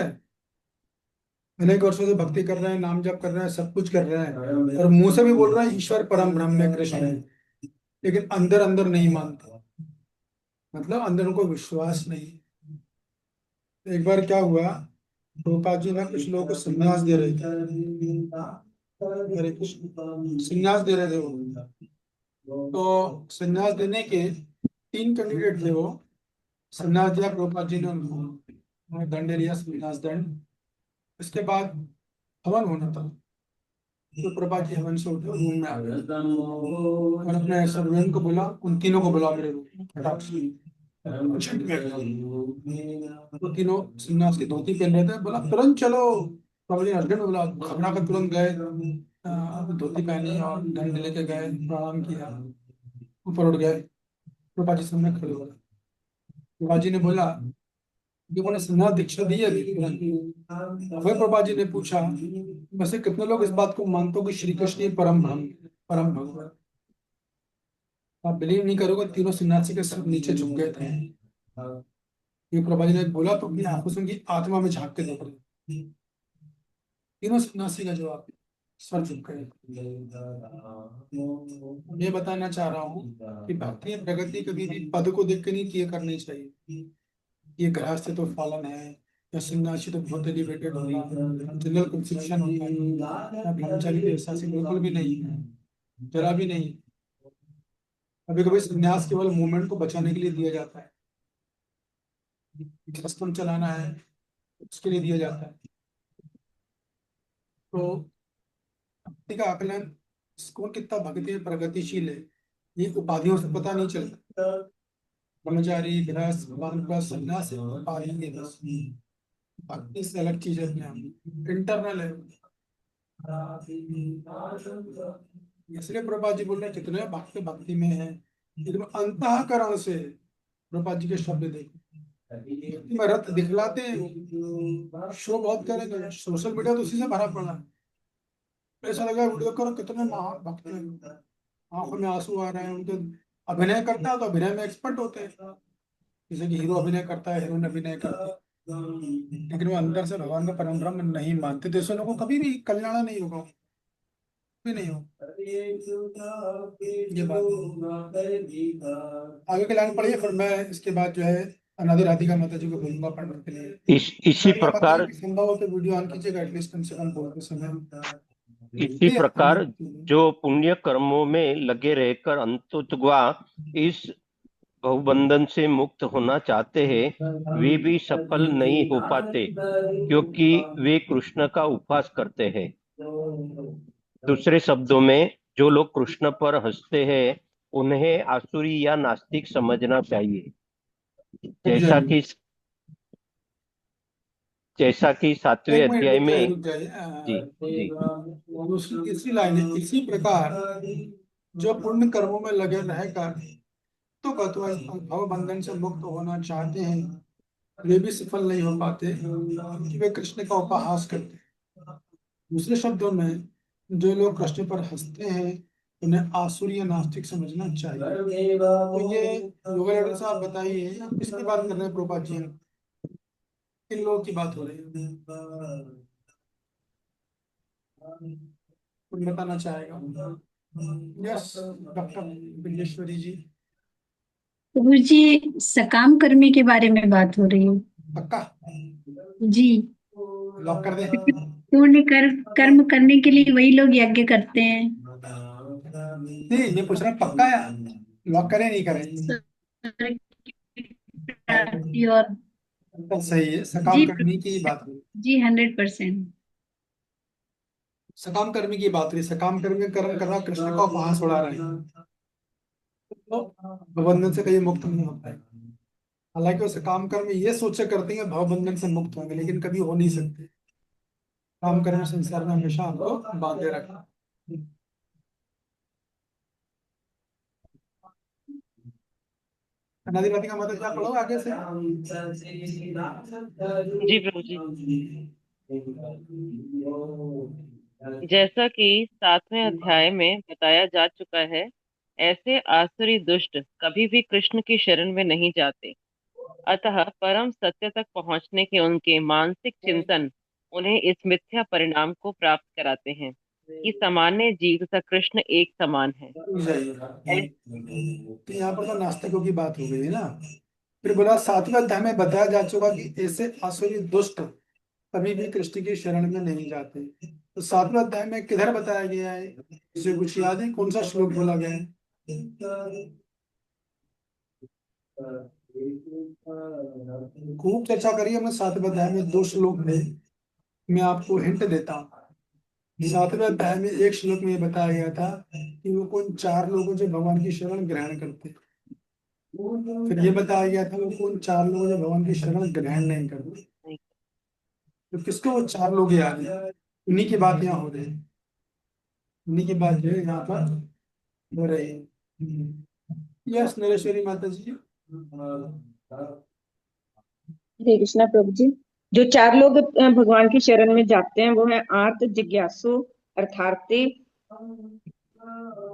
अनेक वर्षों से भक्ति कर रहे हैं, नाम जप कर रहे हैं, सब कुछ कर रहे हैं, और मुंह से भी बोल रहे हैं ईश्वर परम ब्रह्म है, कृष्ण है, लेकिन अंदर अंदर नहीं मानते, मतलब अंदर उनको विश्वास नहीं। एक बार क्या हुआ, प्रभुपाद जी ने कुछ लोगों को संन्यास दे रहे थे, हरे कृष्ण, संन्यास दे रहे थे वो। तो संन्यास देने के 3 कैंडिडेट थे वो। संन्यास दिया प्रभुपाद जी ने उनको, उन्होंने दंड लिया, संन्यास दंड। इसके बाद हवन होना था, तो प्रभा जी हवन से उठे, रूम में आ गए और अपने सर्वेंट को बोला, उन तीनों को बुला मेरे रूम में, फटाक से। झट में गए। तो तीनों सन्यास की धोती पहन रहे थे, बोला तुरंत चलो। प्रभु जी अर्जेंट बोला, घबरा कर तुरंत गए, धोती पहनी और दंड लेके गए, प्रणाम किया, ऊपर उठ गए। प्रभा जी सामने खड़े हो गए। प्रभा जी ने बोला, जो मैंने संन्यास दीक्षा दी है तुरंत। वह प्रभा जी ने पूछा, वैसे कितने लोग इस बात को मानते हो कि श्री कृष्ण ही परम ब्रह्म, परम भगवान? आप बिलीव नहीं करोगे, तीनों सन्यासी के सब नीचे झुक गए थे। ये प्रभा जी ने बोला तो अपनी आंखों से उनकी आत्मा में झांक के देख रहे, तीनों सन्यासी का जवाब, सर झुक गए। मैं बताना चाह रहा हूँ कि भक्ति प्रगति कभी भी पद को देख के नहीं किए करनी चाहिए। ये गृहस्थ तो फलन है, या सन्यासी तो बहुत एलिवेटेड होगा, जनरल कंसेप्शन होता है, या ब्रह्मचारी तो ऐसा से बिल्कुल भी नहीं है, जरा भी नहीं। कभी कभी संन्यास केवल मूवमेंट को बचाने के लिए दिया जाता है, सिस्टम चलाना है उसके लिए दिया जाता है। तो भक्ति का आकलन, कौन कितना भक्ति में प्रगतिशील है, ये उपाधियों से पता नहीं चलता। ब्रह्मचारी गृहस्थ भगवान का संन्यास है, उपाधि है बस। भक्ति से अलग चीज है, अपने आप इंटरनल है। इसलिए प्रभुपाद जी बोल रहे हैं, कितने भक्त भक्ति में है, लेकिन अंतःकरण से, प्रभुपाद जी के शब्द देखो, में रत दिखलाते हैं, शो बहुत करेंगे, सोशल मीडिया तो उसी से भरा पड़ा है। ऐसा लगा वीडियो करो कितने महान भक्त हैं, आंखों में आंसू आ रहे हैं उनके। अभिनय करता है तो अभिनय में एक्सपर्ट होते हैं, जैसे कि हीरो अभिनय करता है, हीरोइन अभिनय करती है, लेकिन वो अंदर से भगवान का परम ब्रह्म नहीं मानते, तो ऐसे लोगों को कभी भी कल्याण नहीं होगा, भी नहीं होगा। ये बात है। आगे के लाइन पढ़िए, फिर मैं इसके बाद जो है अनादि राधिका माता जी को बोलूंगा पढ़ने के लिए। इसी बढ़िया माता जी प्रकार की संभव हो तो वीडियो ऑन कीजिएगा, एटलीस्ट कम से कम बोलते समय। इसी प्रकार जो पुण्य कर्मों में लगे रहकर अंततः इस बहुबंधन से मुक्त होना चाहते हैं, वे भी सफल नहीं हो पाते, क्योंकि वे कृष्ण का उपवास करते हैं। दूसरे शब्दों में, जो लोग कृष्ण पर हंसते हैं, उन्हें आसुरी या नास्तिक समझना चाहिए। जैसा कि सातवें एक मिनट अध्याय में। रुक जाइए जी जी। दूसरी तीसरी लाइन है, इसी प्रकार जो पुण्य कर्मों में लगे रहकर तो भव बंधन से मुक्त होना चाहते हैं, वे भी सफल नहीं हो पाते, क्योंकि वे कृष्ण का उपहास करते हैं। दूसरे शब्दों में, जो लोग कृष्ण पर हंसते हैं उन्हें आसुरी या नास्तिक समझना चाहिए। तो ये योगेश्वर साहब बताइए, आप किसकी बात कर रहे हैं प्रभुपाद जी? किन लोगों की बात हो रही है? कुछ बताना चाहेगा? यस, डॉक्टर विजेश्वरी जी। प्रभु जी, सकाम कर्मी के बारे में बात हो रही है। पक्का? जी। लॉक कर दे? पूर्ण कर्म करने के लिए वही लोग यज्ञ करते हैं। नहीं, मैं पूछ रहा हूँ पक्का या लॉक करें नहीं करें? स्वर्ग की प्राप्ति और तो सही है, सकाम जी कर्मी की बात हुई। जी 100%। सकाम कर्मी की बात हुई, सकाम कर्मी कर्म कर रहा, कृष्ण का उपहास उड़ा रहे हैं, तो भवबंधन से कहीं मुक्त नहीं होता है। हालांकि वो सकाम कर्म ये सोचे करते हैं भवबंधन से मुक्त होंगे, लेकिन कभी हो नहीं सकते। काम कर्म संसार में हमेशा हमको बांधे रखा। नदी नदी का मतलब क्या पढ़ो आगे से? जी प्रभु जी। जैसा कि 7वें अध्याय में बताया जा चुका है, ऐसे आसुरी दुष्ट कभी भी कृष्ण की शरण में नहीं जाते। अतः परम सत्य तक पहुंचने के उनके मानसिक चिंतन उन्हें इस मिथ्या परिणाम को प्राप्त कराते हैं कि सामान्य जीव तथा कृष्ण एक समान है। तो यहाँ पर तो नास्तिकों की बात हो गई है ना। फिर बोला 7वें अध्याय में बताया जा चुका कि ऐसे आसुरी दुष्ट कभी भी कृष्ण की शरण में नहीं जाते। तो 7वें अध्याय में किधर बताया गया है? इसे कुछ याद है, कौन सा श्लोक बोला गया है? खूब चर्चा करिए हमने 7वें अध्याय में, 2 श्लोक में। मैं आपको हिंट देता हूँ। 7वें अध्याय में एक श्लोक में ये बताया गया था कि वो कौन 4 लोगों जो भगवान की शरण ग्रहण करते। फिर ये बताया गया था वो कौन 4 लोग जो भगवान की शरण ग्रहण नहीं करते। तो किसको वो 4 लोग याद है? उन्हीं की बात यहाँ हो रही है, उन्हीं की बात जो है यहाँ पर हो रही है। यस, नरेश्वरी माता जी। हरे कृष्णा प्रभु जी। जो 4 लोग भगवान की शरण में जाते हैं वो है आर्त, जिज्ञासु, अर्थार्थी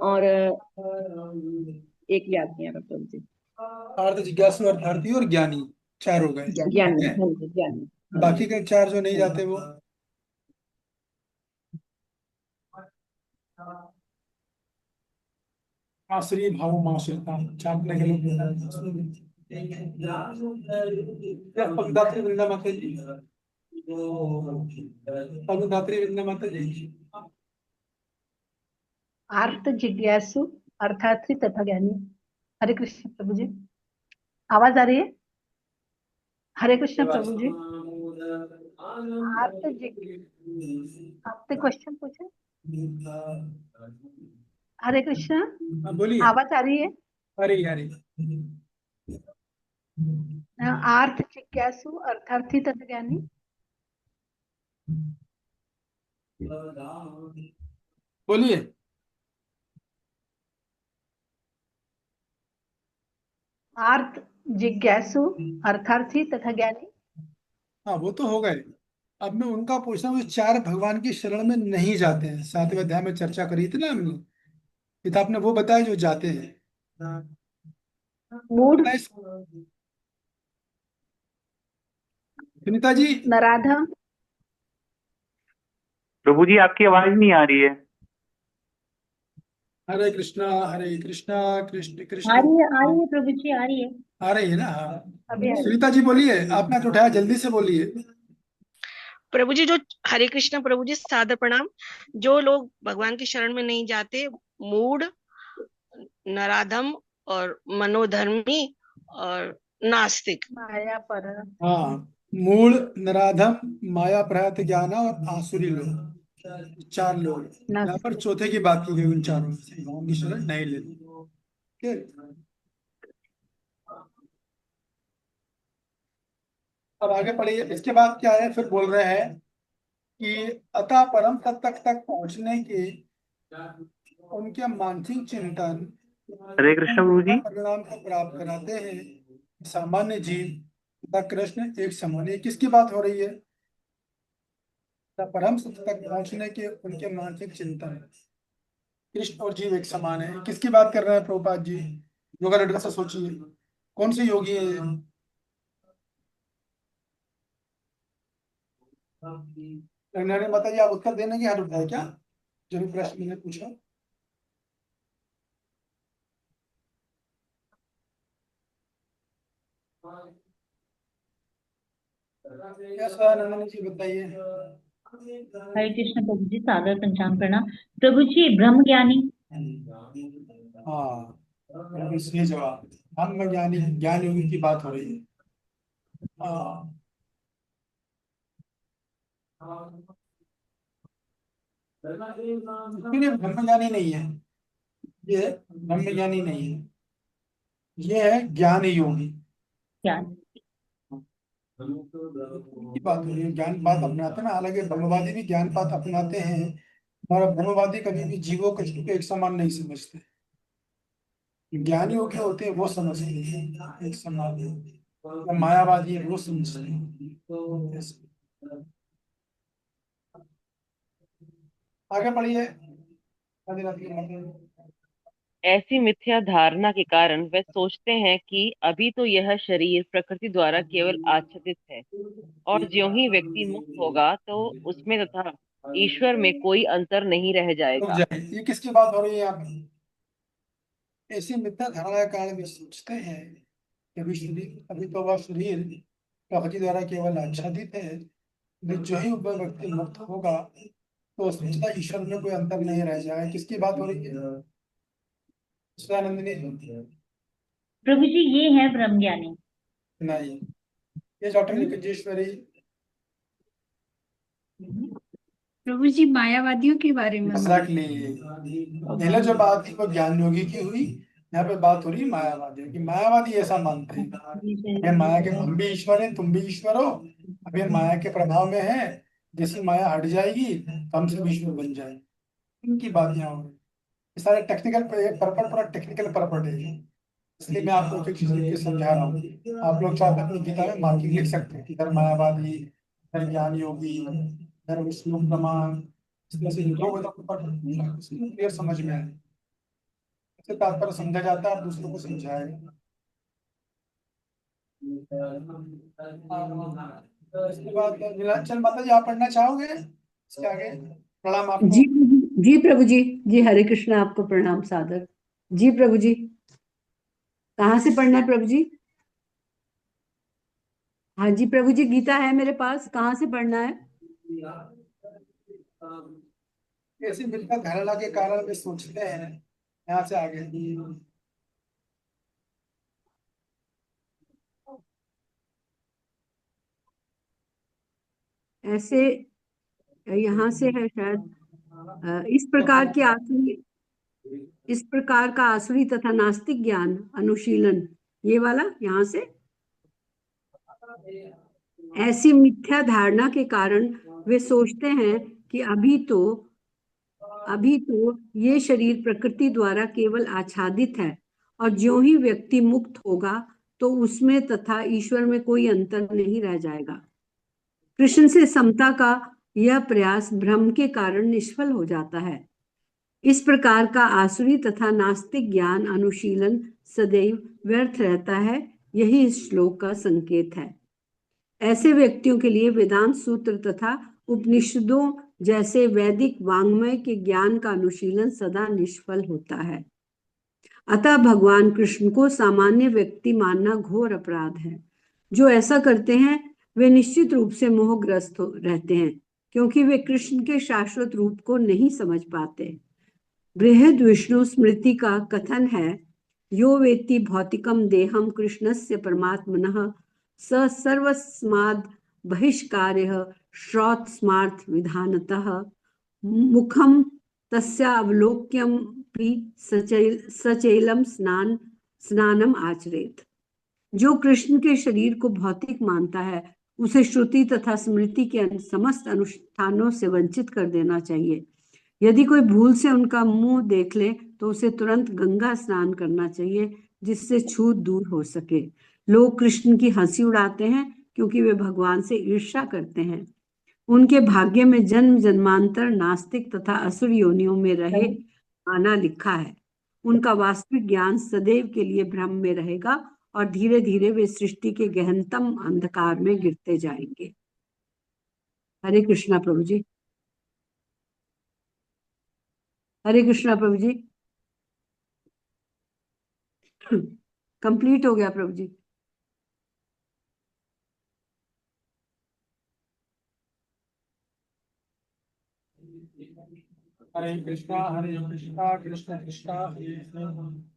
और एक याद नहीं आ रहा प्रभु जी। अर्थ, जिज्ञासु, अर्थार्थी और ज्ञानी, 4 हो गए। ज्ञानी, हाँ जी, ज्ञानी। बाकी के 4 जो नहीं जाते वो? आश्रय भाव माश्रिता, चापने के लोग। पगदात्री वृंदा माता जी, पगदात्री वृंदा माता जी। आर्त, जिज्ञासु, अर्थार्थी तथा ज्ञानी। हरे कृष्ण प्रभु जी, आवाज आ रही है? हरे कृष्ण प्रभु जी। आर्त, आपने क्वेश्चन पूछे? हरे कृष्ण, बोलिए। आवाज आ रही है? अरे यार, आर्थ, जिज्ञासु, अर्थार्थी तथा ज्ञानी। बोलिए। आर्त, जिज्ञासु, अर्थार्थी तथा ज्ञानी। हाँ, वो तो हो गए। अब मैं उनका पूछता हूँ, चार भगवान की शरण में नहीं जाते हैं, 7वें अध्याय में चर्चा करी थी ना हमने, ये तो आपने वो बताया जो जाते हैं। मूढ़, बताइए सुनीता जी। नराधम, प्रभु जी आपकी आवाज नहीं आ रही है। हरे कृष्णा हरे कृष्णा कृष्ण आ कृष्ण। रही है, आ रही है प्रभु जी, आ रही है। आ रही है ना? हाँ अभी आ रही है। सुनीता जी बोलिए, आपने तो उठाया, जल्दी से बोलिए। प्रभु जी जो हरे कृष्ण प्रभु जी, सादर प्रणाम। जो लोग भगवान की शरण में नहीं जाते, मूढ़, नराधम और मनोधर्मी और नास्तिक। माया पर, हाँ, मूल, नराधम, माया प्रहत ज्ञाना और आसुरी लोग, चार लोग। यहाँ पर चौथे की बात की गई, उन चारों में से भगवान की शरण नहीं लेते। ठीक। अब आगे पढ़िए, इसके बाद क्या है, फिर बोल रहे हैं कि अतः परम तत्व तक पहुंचने के उनके मानसिक चिंतन हरे कृष्ण प्रभु जी। परिणाम को प्राप्त कराते हैं। सामान्य जीव तथा कृष्ण एक समान है। किसकी बात हो रही है? परम सत्य तक पहुंचने के उनके मानसिक चिंतन, कृष्ण और जीव एक समान है। किसकी बात कर रहे हैं प्रभुपाद जी? योगा लड़का से सोचिए, कौन से योगी है ये? रंगनानी माता जी, आप उत्तर देने की हाथ उठाए क्या, जो भी प्रश्न मैंने पूछा? यस नंदनी जी बताइए। हरे कृष्ण प्रभु जी, सादर पंचांग प्रणाम। प्रभु जी ब्रह्म ज्ञानी। हाँ, बिल्कुल सही जवाब। हम में ज्ञानी, ज्ञान योगी की बात हो रही है। हाँ, लेकिन ये ब्रह्मज्ञानी नहीं है, ये ब्रह्मज्ञानी नहीं है, ये है ज्ञान योगी ज्ञान। की बात हो रही है। ज्ञान पात अपनाते हैं ना, हालांकि ब्रह्मवादी भी ज्ञान पात अपनाते हैं, और ब्रह्मवादी कभी भी जीवों कृष्ण को एक समान नहीं समझते। ज्ञानी योगी होते हैं वो समझते हैं एक समान, या मायावादी है वो समझते हैं। आगे बढ़िए। राधे राधे। ऐसी मिथ्या धारणा के कारण वे सोचते हैं कि अभी तो यह शरीर प्रकृति द्वारा केवल आच्छादित है, और ज्यों ही व्यक्ति मुक्त होगा तो उसमें तथा ईश्वर में कोई अंतर नहीं रह रुक जाएगा। जाए, ये किसकी बात हो रही है यहाँ पे? ऐसी मिथ्या धारणा के कारण वे सोचते हैं कि अभी तो वह शरीर प्रकृति द्वारा केवल आच्छादित है, लेकिन जो ही वह व्यक्ति मुक्त होगा तो सोचता ईश्वर में कोई अंतर नहीं रह जाएगा। किसकी बात हो रही है? सदानंदनी जी? प्रभु जी ये है ब्रह्म ज्ञानी। नहीं, ये डॉक्टर निकुंजेश्वरी। प्रभु जी मायावादियों के बारे में। एग्जैक्टली, पहले जो बात थी वो ज्ञान योगी की हुई, यहाँ पे बात हो रही है मायावादी की। मायावादी ऐसा मानते हैं ये माया के, हम भी ईश्वर हैं, तुम भी ईश्वर हो, अभी हम माया के प्रभाव में है, जैसी माया हट जाएगी तो हम सब ईश्वर बन जाए। इनकी बात यहाँ हो रही है। ये सारे टेक्निकल पर्पट, पूरा टेक्निकल पर्पट है, इसलिए मैं आपको एक एक चीज लिख के समझा रहा हूँ। आप लोग चाहते अपनी गीता में मार्किंग लिख सकते हैं, इधर मायावादी, इधर ज्ञान योगी, इधर विष्णु प्रमाण, इस तरह से लिखोगे तो क्लियर समझ में आए। इससे तात्पर्य समझा जाता है, आप दूसरों को समझाएगा। इसके बाद नीलांचल माता जी, आप पढ़ना चाहोगे इसके आगे? प्रणाम आपको। जी प्रभु जी, जी हरे कृष्ण, आपको प्रणाम सादर। जी प्रभु जी, कहाँ से पढ़ना है प्रभु जी? हाँ जी प्रभु जी, गीता है मेरे पास, कहाँ से पढ़ना है? ऐसी मिलकर धारणा के कारण वे सोचते हैं, यहाँ से आगे। ऐसे, यहाँ से है शायद। इस प्रकार की आसुरी, इस प्रकार का आसुरी तथा नास्तिक ज्ञान अनुशीलन, ये वाला यहाँ से। ऐसी मिथ्या धारणा के कारण वे सोचते हैं कि अभी तो ये शरीर प्रकृति द्वारा केवल आच्छादित है, और ज्यों ही व्यक्ति मुक्त होगा तो उसमें तथा ईश्वर में कोई अंतर नहीं रह जाएगा। कृष्ण से समता का यह प्रयास भ्रम के कारण निष्फल हो जाता है। इस प्रकार का आसुरी तथा नास्तिक ज्ञान अनुशीलन सदैव व्यर्थ रहता है, यही इस श्लोक का संकेत है। ऐसे व्यक्तियों के लिए वेदांत सूत्र तथा उपनिषदों जैसे वैदिक वाङ्मय के ज्ञान का अनुशीलन सदा निष्फल होता है। अतः भगवान कृष्ण को सामान्य व्यक्ति मानना घोर अपराध है। जो ऐसा करते हैं वे निश्चित रूप से मोहग्रस्त रहते हैं, क्योंकि वे कृष्ण के शाश्वत रूप को नहीं समझ पाते। बृहद विष्णु स्मृति का कथन है, यो वेत्ति भौतिकम देहम कृष्णस्य परमात्मनः स सर्वस्माद् बहिष्कार्यः श्रौतस्मार्थ विधानतः मुखम तस्यावलोक्यम सचैलम स्नानम आचरेत। जो कृष्ण के शरीर को भौतिक मानता है उसे श्रुति तथा स्मृति के समस्त अनुष्ठानों से वंचित कर देना चाहिए। यदि कोई भूल से उनका मुंह देख ले तो उसे तुरंत गंगा स्नान करना चाहिए, जिससे छूत दूर हो सके। लोग कृष्ण की हंसी उड़ाते हैं क्योंकि वे भगवान से ईर्ष्या करते हैं। उनके भाग्य में जन्म जन्मांतर नास्तिक तथा असुर योनियों में रहे आना लिखा है। उनका वास्तविक ज्ञान सदैव के लिए भ्रम में रहेगा और धीरे धीरे वे सृष्टि के गहनतम अंधकार में गिरते जाएंगे। हरे कृष्णा प्रभु जी। हरे कृष्णा प्रभु जी। कंप्लीट हो गया प्रभु जी। हरे कृष्णा कृष्ण कृष्णा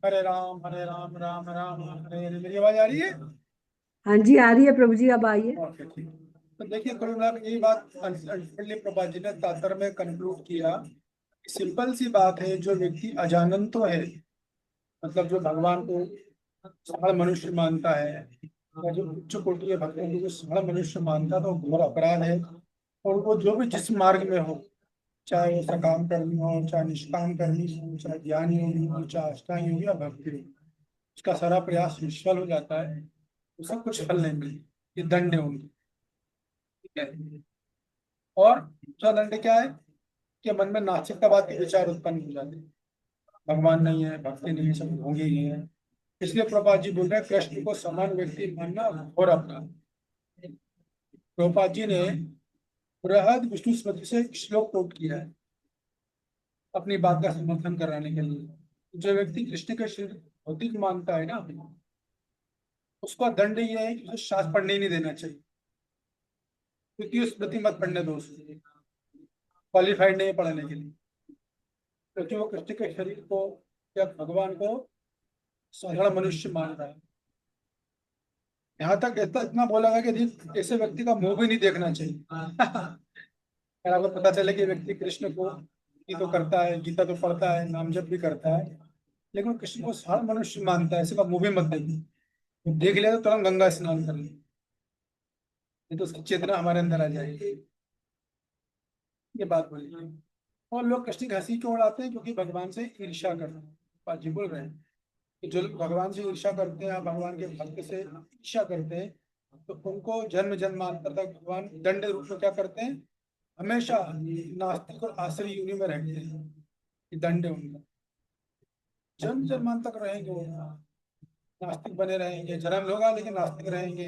हरे राम राम राम हरे हरे। मेरी आवाज आ रही है? हाँ जी आ रही है प्रभु जी, अब आइए। ओके ठीक। तो देखिए कुल मिलाकर यही बात प्रभुपाद जी ने तात्पर्य में कंक्लूड किया। सिंपल सी बात है, जो व्यक्ति अजानन तो है, मतलब जो भगवान को सरल मनुष्य मानता है या जो उच्च कोटि के भक्तों को सरल मनुष्य मानता है, तो घोर अपराध है। और वो जो भी जिस मार्ग में हो, चाहे वो सकाम कर्मी हो, चाहे निष्काम कर्मी हो, चाहे ज्ञानी योगी हो, चाहे अष्टांग योगी या भक्ति हो, उसका सारा प्रयास निष्फल हो जाता है, उसे कुछ फल नहीं मिलता। ये दंड है उनकी, ठीक है। और दूसरा दंड क्या है कि मन में नास्तिकतावाद के विचार उत्पन्न हो जाते हैं, भगवान नहीं है, भक्ति नहीं है, सब ढोंगी ही है। इसलिए प्रभुपाद जी बोल रहे हैं कृष्ण को समान व्यक्ति मानना घोर अपराध। प्रभुपाद जी ने बृहद विष्णु स्मृति से श्लोक कोट किया है अपनी बात का समर्थन कराने के लिए। जो व्यक्ति कृष्ण के शरीर भौतिक मानता है ना, उसका दंड ये है कि उसे शास्त्र पढ़ने ही नहीं देना चाहिए, क्योंकि स्मृति मत पढ़ने दो, क्वालिफाइड नहीं है पढ़ने के लिए, क्योंकि वो कृष्ण के शरीर को या भगवान को साधारण मनुष्य मान रहा है। यहाँ तक इतना बोला गया कि ऐसे व्यक्ति का मुंह भी नहीं देखना चाहिए। अगर आपको पता चले कि व्यक्ति कृष्ण को तो करता है, गीता तो पढ़ता है, नाम जप भी करता है, लेकिन कृष्ण को साधारण मनुष्य मानता है, ऐसे का मुंह भी मत देखो। देख लिया तो तुरंत गंगा स्नान कर ले, नहीं तो उसकी चेतना हमारे अंदर आ जाएगी। ये बात बोली। और लोग कृष्ण की हंसी क्यों उड़ाते हैं? क्योंकि भगवान से ईर्ष्या करते हैं। बात जी बोल रहे हैं कि जो लोग भगवान से ईर्ष्या करते हैं, भगवान के भक्त से ईर्ष्या करते हैं, तो उनको जन्म जन्मांतर तक भगवान दंड रूप में क्या करते हैं? हमेशा नास्तिक और आसुरी योनि में रहते हैं। ये दंड है उनका, जन्म जन्मांतर तक रहेंगे वो, नास्तिक बने रहेंगे, जन्म होगा लेकिन नास्तिक रहेंगे,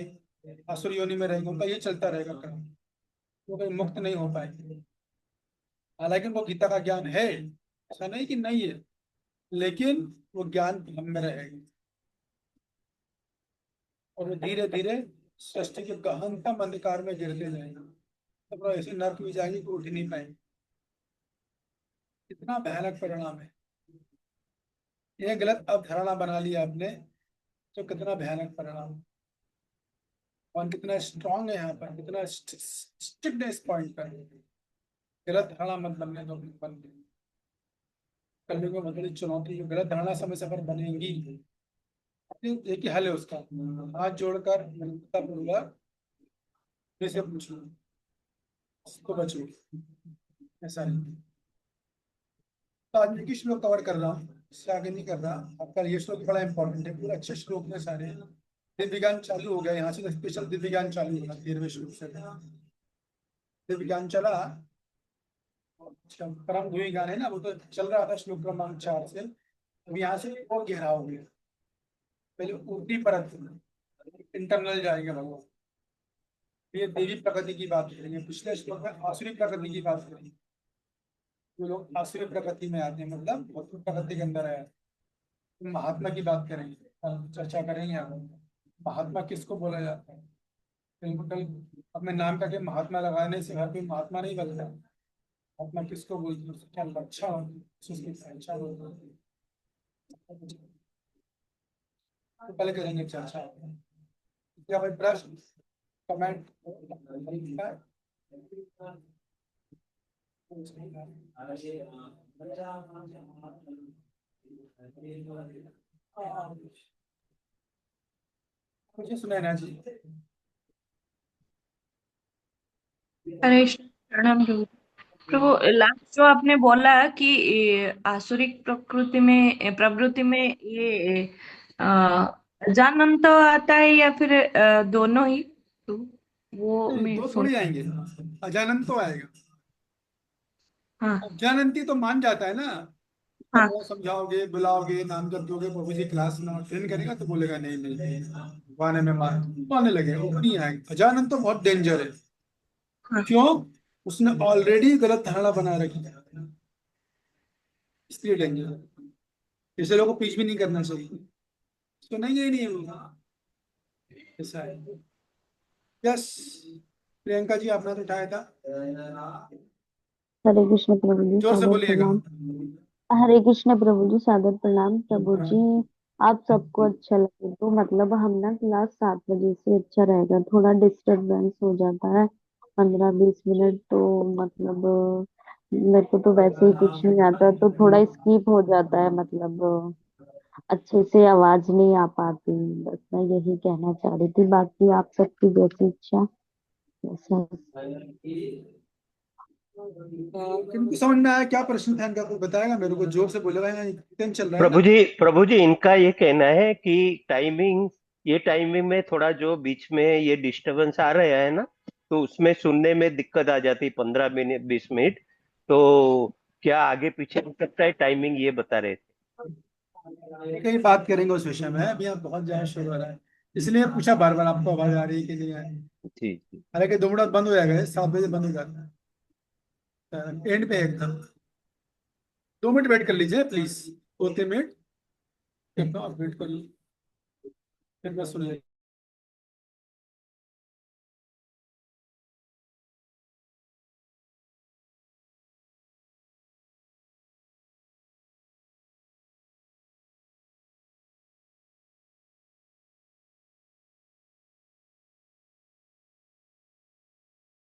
आसुरी योनि में रहेंगे, उनका ये चलता रहेगा क्रम, वो कहीं मुक्त नहीं हो पाएंगे। हालांकि वो गीता का ज्ञान है, ऐसा नहीं कि नहीं है, लेकिन वो ज्ञान भ्रम में रहेगा और वो धीरे धीरे सृष्टि के गहनतम अंधकार में गिरते जाएंगे, तो ऐसे नर्क में जाएंगे कि उठ नहीं पाएंगे। इतना भयानक परिणाम है। यह गलत अवधारणा बना लिया आपने, तो कितना भयानक परिणाम है। और कितना स्ट्रांग है यहाँ पर, कितना स्ट्रिक्ट है इस पॉइंट पर। गलत धारणा मत बनने दो, बन करने को बड़ी चुनौती, जो गलत धारणा समय समय पर बनेंगी, एक ही हल है उसका, हाथ जोड़कर पूर्वक से पूछो, इसको बचो, ऐसा नहीं। तो आज मैं किस श्लोक कवर कर रहा हूँ, इससे आगे नहीं कर रहा। आपका ये श्लोक बड़ा इंपॉर्टेंट है, पूरे अच्छे श्लोक में सारे। दिव्य ज्ञान चालू हो गया यहाँ से, स्पेशल दिव्य ज्ञान चालू होगा 13वें श्लोक से। विज्ञान चला, परम द्वी ज्ञान है ना, वो तो चल रहा था श्लोक क्रमांक 4 से। अब यहाँ से और गहरा हो गया। पहले ऊपरी परत इंटरनल जाएंगे भगवान, ये देवी प्रकृति की बात करेंगे। पिछले श्लोक में आसुरी प्रकृति की बात करेंगे। जो लोग आसुरी प्रकृति में आते हैं, मतलब भौतिक प्रकृति के अंदर है, महात्मा की बात करेंगे, चर्चा करेंगे। आप महात्मा किसको बोला जाता है? कल अपने नाम का के महात्मा लगाने से हर कोई महात्मा नहीं बनता। महात्मा किसको बोलते हैं? क्या लक्षण होती है, उसकी पहचान होती है। तो पहले करेंगे चर्चा। क्या कोई प्रश्न कमेंट? मुझे सुनैना जी। हरे कृष्ण, प्रणाम प्रभु। प्रभु, लास्ट जो आपने बोला कि आसुरिक प्रवृत्ति में ये जानंत आता है या फिर दोनों ही? तो वो मैं दो सुन। थोड़ी आएंगे, अजानंत तो आएगा। हाँ अजानंती तो मान जाता है ना, हाँ आप समझाओगे, बुलाओगे, नाम जब दोगे, प्रभु जी क्लास में ट्रेन करेगा तो बोलेगा नहीं नहीं नहीं, गाने में मानने लगेगा, वो नहीं आएगा। अजानंत तो बहुत डेंजर है। हाँ। क्यों? उसने ऑलरेडी गलत धारणा बना रखी है, इसलिए डेंजर। ऐसे लोगों को पीछ भी नहीं करना चाहिए। तो नहीं, ये नहीं होगा, ऐसा है। यस, प्रियंका जी आपने तो उठाया था, हरे कृष्ण प्रभु जी, जोर से सादर बोलिएगा। प्रणाम। हरे कृष्ण प्रभु जी, सादर प्रणाम प्रभु जी। आप सबको अच्छा लगे तो मतलब हम ना क्लास 7 बजे से अच्छा रहेगा। थोड़ा डिस्टरबेंस हो जाता है 15-20 मिनट, तो मतलब मेरे को तो वैसे ही कुछ नहीं आता, तो थोड़ा स्किप हो जाता है, मतलब अच्छे से आवाज नहीं आ पाती। बस मैं यही कहना चाह रही थी, बाकी आप सबकी जैसी इच्छा वैसा। किनको समझ में आया? क्या प्रश्न था इनका? कोई बताएगा मेरे को? जोर से बोलेगा, यहाँ एकदम चल रहा है ना। प्रभु जी इनका ये कहना है कि टाइमिंग में थोड़ा जो बीच में ये डिस्टरबेंस आ रहा है ना, तो उसमें सुनने में दिक्कत आ जाती 15 मिनट 20 मिनट। तो क्या आगे पीछे हो सकता है? टाइमिंग ये बता रहे थे। कई बात करेंगे उस विषय में। अभी आप बहुत ज्यादा शुरू हो रहा है, इसलिए पूछा बार बार आपको आवाज आ रही है कि नहीं आ रही। जी जी। हालांकि 2 मिनट बंद हो जाएगा, 7 बजे बंद हो जाता है एंड पे एकदम। 2 मिनट वेट कर लीजिए प्लीज, 2-3 मिनट एकदम आप वेट करिए, फिर बस सुनिए।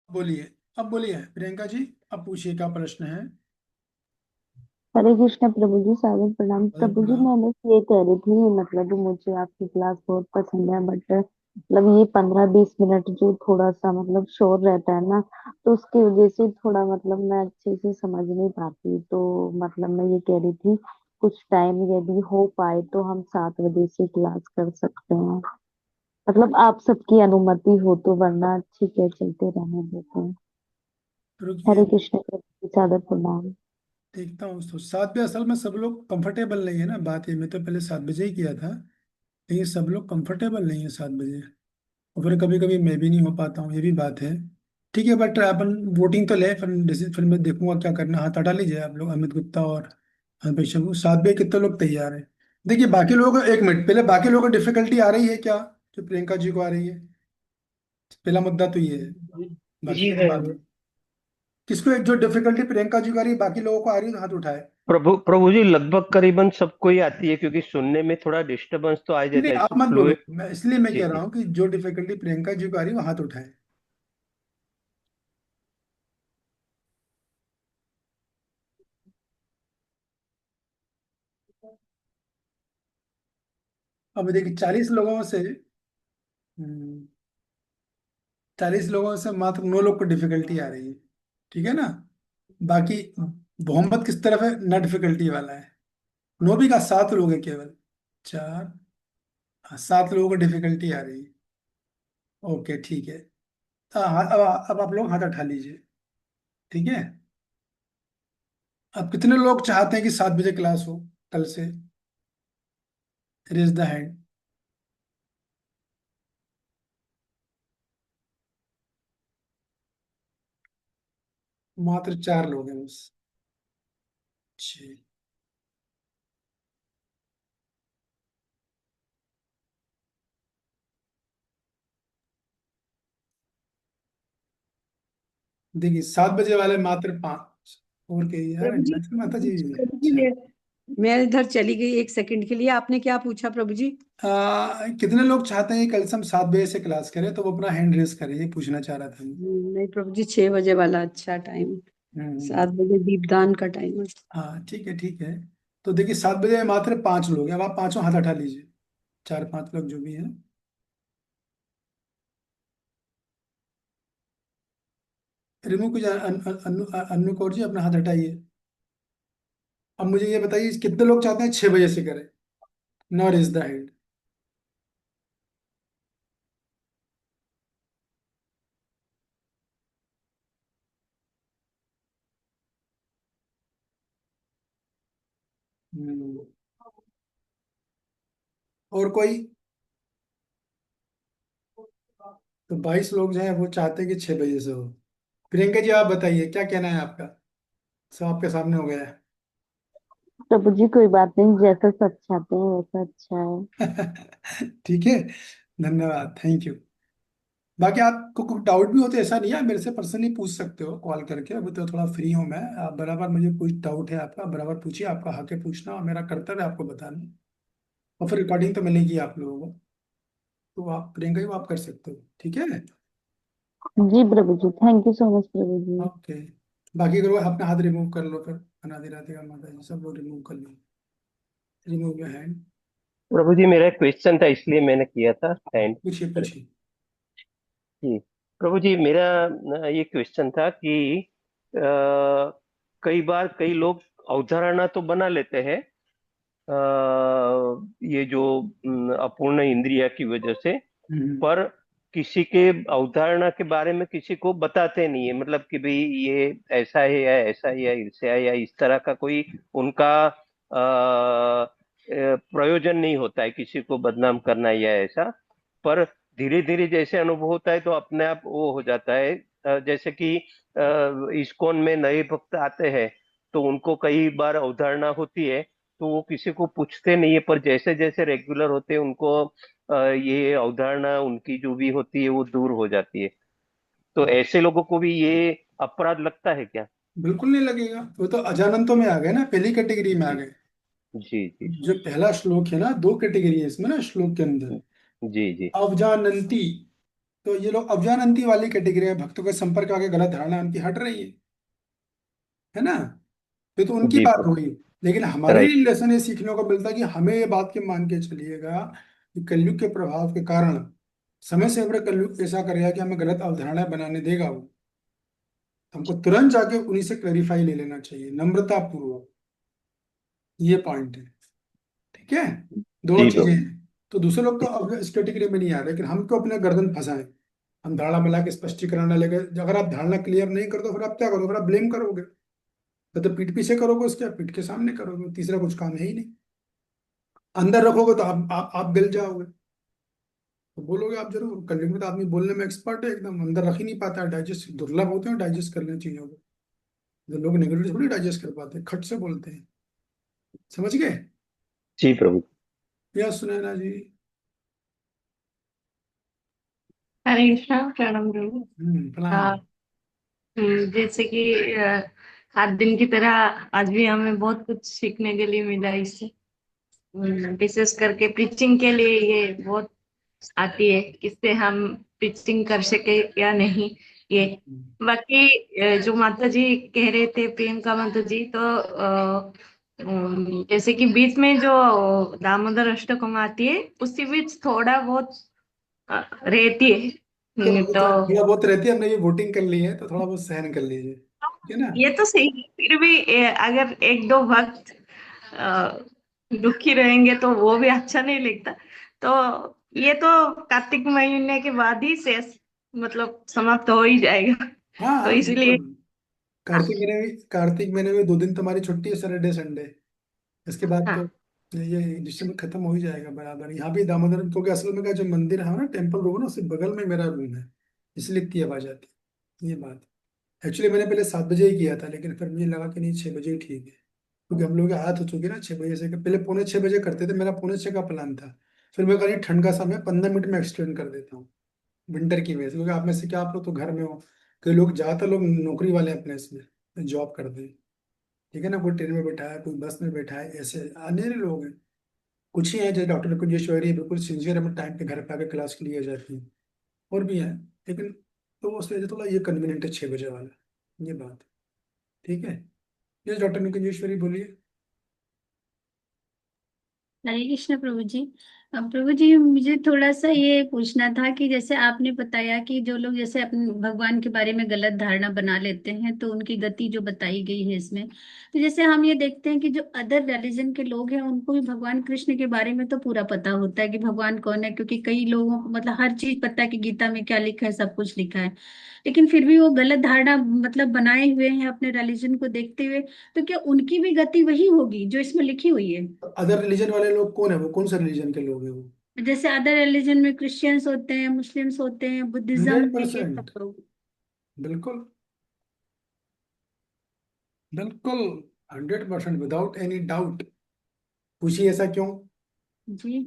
बोलिए, अब बोलिए प्रियंका जी, अब पूछिए क्या प्रश्न है। हरे कृष्ण प्रभु जी, सादर प्रणाम अरे प्रभु जी। प्रणाम। मैं बस ये कह रही थी, मतलब मुझे आपकी क्लास बहुत पसंद है, बट मतलब ये 15-20 मिनट जो थोड़ा सा मतलब शोर रहता है ना, तो उसकी वजह से थोड़ा मतलब मैं अच्छे से समझ नहीं पाती। तो मतलब मैं ये कह रही थी, कुछ टाइम यदि हो पाए तो हम 7 बजे से क्लास कर सकते हैं, मतलब आप सबकी अनुमति हो तो, वरना ठीक है चलते रहने देते हैं। रुकिए, हरे कृष्ण प्रभु जी, सादर प्रणाम। देखता हूँ। तो 7 बजे असल में सब लोग कंफर्टेबल नहीं है ना, बात ये। मैं तो पहले 7 बजे ही किया था, लेकिन सब लोग कंफर्टेबल नहीं है 7 बजे, और फिर कभी कभी मैं भी नहीं हो पाता हूँ, ये भी बात है। ठीक है, बट अपन वोटिंग तो ले, फिर मैं देखूंगा क्या करना। हाथ हटा लीजिए आप लोग, अमित गुप्ता और अमित शंभू। 7 बजे कितने लोग तैयार हैं? देखिए बाकी लोगों को, 1 मिनट पहले, बाकी लोगों को डिफिकल्टी आ रही है क्या, जो प्रियंका जी को आ रही है? पहला मुद्दा तो ये है, बाकी जी की तो है। बात है। किसको एक जो डिफिकल्टी प्रियंका जी को आ रही है, बाकी लोगों को आ रही है, तो हाथ उठाए। प्रभु जी लगभग करीबन सबको ही आती है, क्योंकि सुनने में थोड़ा डिस्टर्बेंस तो आ नहीं जाता है आप मत बोलो, फ्लूइड। मैं इसलिए मैं जी कह रहा जी। हूँ कि जो डिफिकल्टी प्रियंका जी को आ रही है वो हाथ उठाए। अब देखिए 40 लोगों से, 40 लोगों से मात्र 9 लोग को डिफिकल्टी आ रही है, ठीक है ना? बाकी बहुमत किस तरफ है? ना डिफिकल्टी वाला है। 9 भी का 7 लोग हैं केवल, 4, हाँ, 7 लोगों को डिफिकल्टी आ रही है। ओके ठीक है, अब आप लोग हाथ उठा लीजिए, ठीक है। अब कितने लोग चाहते हैं कि 7 बजे क्लास हो कल से? Raise the hand. मात्र 4 लोग हैं बस। 6। देखिए 7 बजे वाले मात्र 5। और कही यार, प्रभु जी, अच्छा माता जी। प्रभु जी, अच्छा, मैं इधर चली गई एक सेकंड के लिए। आपने क्या पूछा प्रभु जी? कितने लोग चाहते हैं कि कल से हम 7 बजे से क्लास करें, तो वो अपना हैंड रेस करें, ये पूछना चाह रहा था मैं। नहीं प्रभु जी, 6 बजे वाला अच्छा टाइम। हम्म। 7 बजे दीपदान का टाइम है। हाँ ठीक है, ठीक है। तो देखिए 7 बजे में मात्र 5 लोग हैं। अब आप पांचों हाथ उठा लीजिए, 4-5 लोग जो भी हैं। रिमूव कीजिए। अन्नू कौर जी अपना हाथ हटाइए। अब मुझे ये बताइए कितने लोग चाहते हैं 6 बजे से करें? Not is the hand. और कोई? तो 22 लोग जो है वो चाहते हैं कि 6 बजे से हो। प्रियंका जी आप बताइए क्या कहना है आपका? सब आपके सामने हो गया प्रभु जी कोई बात नहीं, जैसा सब चाहते हैं वैसा अच्छा है। है। ठीक है, धन्यवाद, थैंक यू। बाकी आपको कोई डाउट भी होते ऐसा नहीं है, आप मेरे से पर्सनली पूछ सकते हो कॉल करके। अभी तो थोड़ा फ्री हूँ मैं। आप बराबर, मुझे कोई डाउट है आपका बराबर पूछिए, आपका हक है पूछना, और मेरा कर्तव्य है आपको बताना। और फिर रिकॉर्डिंग तो मिलेगी आप लोगों को। तो आप प्रियंका जी वो आप कर सकते हो, ठीक है। जी Prabhu ji, thank you so much Prabhu ji. Okay. बाकी करो, अपना हाथ रिमूव कर लो फिर। अनादि राधिका माता जी सब लोग रिमूव कर लो। Remove your hand. Prabhu ji मेरा एक क्वेश्चन था, इसलिए मैंने किया था हैंड। पूछिए पूछिए। जी प्रभु जी, मेरा ये क्वेश्चन था कि कई बार कई लोग अवधारणा तो बना लेते हैं, ये जो अपूर्ण इंद्रिय की वजह से, हम्म। पर किसी के अवधारणा के बारे में किसी को बताते नहीं है, मतलब कि भाई ये ऐसा है या ऐसा है या ईर्ष्या है या इस तरह का कोई उनका प्रयोजन नहीं होता है किसी को बदनाम करना या ऐसा। पर धीरे धीरे जैसे अनुभव होता है तो अपने आप वो हो जाता है। जैसे कि इस्कॉन में नए भक्त आते हैं तो उनको कई बार अवधारणा होती है, तो वो किसी को पूछते नहीं है, पर जैसे जैसे रेगुलर होते हैं उनको ये अवधारणा उनकी जो भी होती है वो दूर हो जाती है। तो ऐसे लोगों को भी ये अपराध लगता है क्या? बिल्कुल नहीं लगेगा, वो तो अजानंतों में आ गए ना, पहली कैटेगरी में आ जी गए। जी जी जो पहला श्लोक है ना, 2 कैटेगरी है इसमें ना श्लोक के अंदर। जी जी अवजानंती, तो ये लोग अवजानंती वाली कैटेगरी है, भक्तों के संपर्क आगे गलत धारणा उनकी हट रही है ना। ये तो उनकी जी बात हो गई। लेकिन हमारे राइट। लिए लेसन ये सीखने को मिलता है कि हमें ये बात के मान के चलिएगा कि कलयुग के प्रभाव के कारण समय से हमारे कलयुग ऐसा करेगा कि हमें गलत अवधारणा बनाने देगा वो। तो हमको तुरंत जाके उन्हीं से क्लैरिफाई ले लेना चाहिए, नम्रता पूर्वक। ये पॉइंट है, ठीक है। दोनों जी चीजें प्रभु। हैं। तो दूसरे लोग तो अब इस कैटेगरी में नहीं आ रहे, लेकिन हमको अपने गर्दन फंसाए। हम धारणा मिला के स्पष्टीकरण ना लेकर, अगर आप धारणा क्लियर नहीं कर दो फिर आप क्या करोगे? फिर आप ब्लेम करोगे। तो पीठ पीछे करोगे उसके, आप पीठ के सामने करोगे, तीसरा कुछ काम है ही नहीं। अंदर रखोगे तो आप गल जाओगे। तो बोलोगे आप जरूर, कलयुग में तो आदमी बोलने में एक्सपर्ट है एकदम, अंदर रख ही नहीं पाता है, डाइजेस्ट दुर्लभ होते हैं डाइजेस्ट करने चीजों को। जो लोग नेगेटिव थोड़ी डाइजेस्ट कर पाते हैं, खट से बोलते हैं। समझ गए? जी प्रभु। या सुनैना जी। हरे कृष्णा, प्रणाम प्रभु। प्रणाम। हाँ, जैसे कि हर दिन की तरह आज भी हमें बहुत कुछ सीखने के लिए मिला इससे। विशेष करके प्रीचिंग के लिए ये बहुत आती है, किससे हम प्रीचिंग कर सके या नहीं। ये बाकी जो माता जी कह रहे थे, प्रियंका माता जी, तो जैसे कि बीच में जो दामोदर अष्टकम आती है उसी बीच थोड़ा बहुत रहती है। तो थोड़ा बहुत रहती है, हमने ये वोटिंग कर ली है तो थोड़ा बहुत सहन कर लीजिए, ठीक है ना। ये तो सही है, फिर भी अगर एक दो भक्त अ, दुखी रहेंगे तो वो भी अच्छा नहीं लगता। तो ये तो कार्तिक महीने के बाद ही शेष मतलब समाप्त हो ही जाएगा। तो हाँ इसीलिए बिल्कुल। कार्तिक महीने में 2 दिन तुम्हारी छुट्टी है, सैटरडे संडे। इसके बाद तो हाँ ये दिसंबर खत्म हो ही जाएगा बराबर। यहाँ भी दामोदर, क्योंकि असल में का जो मंदिर है ना, टेम्पल रूम है ना, उसके बगल में मेरा रूम है, इसलिए इतनी आवाज आती है। ये बात। एक्चुअली मैंने पहले 7 बजे ही किया था, लेकिन फिर मुझे लगा कि नहीं, 6 बजे ही ठीक है, क्योंकि हम लोग की आदत हो चुकी है ना 6 बजे से। पहले पौने 6 बजे करते थे, मेरा पौने 6 का प्लान था। फिर मैं कहीं ठंड का समय 15 मिनट में एक्सटेंड कर देता हूँ, विंटर की वजह से, क्योंकि आप में से क्या, आप लोग तो घर में हो, कई लोग, ज्यादातर लोग नौकरी वाले हैं अपने इसमें, जॉब करते हैं। ठीक है ना, कोई ट्रेन में बैठा है, कोई बस में बैठा है, ऐसे अनेरे लोग हैं। कुछ ही हैं जैसे डॉक्टर कुंजेश्वरी, बिल्कुल सिंसियर, अपने टाइम पे घर पे आकर क्लास के लिए जाती है। और भी हैं, लेकिन तो उस वजह से थोड़ा ये कन्वीनियंट है 6 बजे वाला। ये बात। ठीक है। ये डॉक्टर कुंजेश्वरी बोलिए। हरे कृष्ण प्रभु जी। प्रभु जी, मुझे थोड़ा सा ये पूछना था कि जैसे आपने बताया कि जो लोग जैसे अपने भगवान के बारे में गलत धारणा बना लेते हैं तो उनकी गति जो बताई गई है इसमें, तो जैसे हम ये देखते हैं कि जो अदर रिलीजन के लोग हैं उनको भी भगवान कृष्ण के बारे में तो पूरा पता होता है कि भगवान कौन है, क्योंकि कई लोगों को मतलब हर चीज पता है कि गीता में क्या लिखा है, सब कुछ लिखा है। लेकिन फिर भी वो गलत धारणा मतलब बनाए हुए हैं अपने रिलीजन को देखते हुए। तो क्या उनकी भी गति वही होगी जो इसमें लिखी हुई है? अदर रिलीजन वाले लोग कौन है, वो कौन सा रिलीजन के लोग हैं वो? जैसे अदर रिलीजन में क्रिश्चियंस होते हैं, मुस्लिम्स होते हैं, बुद्धिज्म हंड्रेड में, ये सब परसेंट लोग। बिल्कुल, बिल्कुल, 100% विदाउट एनी डाउट। पूछिए ऐसा क्यों? जी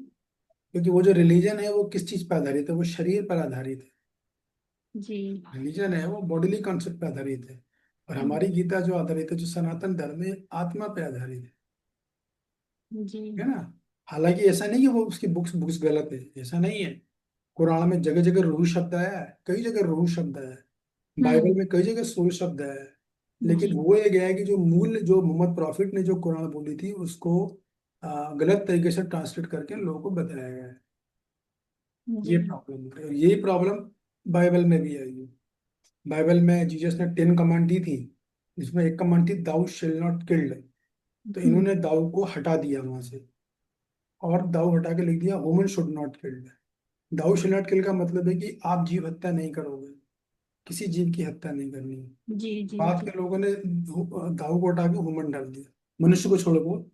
क्योंकि वो जो रिलीजन है वो किस चीज पर आधारित है? वो शरीर पर आधारित है। जी रिलीजन है वो बॉडीली कॉन्सेप्ट पे आधारित है। और हमारी गीता जो आधारित है, जो सनातन धर्म है, आत्मा पे आधारित जी है ना। हालांकि ऐसा नहीं कि वो उसकी बुक्स बुक्स गलत है, ऐसा नहीं है। कुरान में जगह जगह रूह शब्द आया है, कई जगह रूह शब्द आया है। बाइबल हम्म में कई जगह सोल शब्द आया है। जी लेकिन वो ये गया है कि जो मूल, जो मोहम्मद प्रॉफिट ने जो कुरान बोली थी, उसको गलत तरीके से ट्रांसलेट करके लोगों को बताया गया है। जी ये प्रॉब्लम है, और यही प्रॉब्लम बाइबल में भी आई है। बाइबल में जीसस ने 10 कमांड दी थी, जिसमें एक कमांड थी, दाऊ शेल नॉट किल्ड। तो हम्म इन्होंने दाऊ को हटा दिया वहां से, और दाऊ हटा के लिख दिया woman should not killed. Dau shall not kill का मतलब है कि आप जीव हत्या नहीं करोगे, किसी जीव की हत्या नहीं करनी है। जी जी बाद जी के लोगों ने दाऊ को हटा के वुमन डाल दिया, मनुष्य को छोड़ को।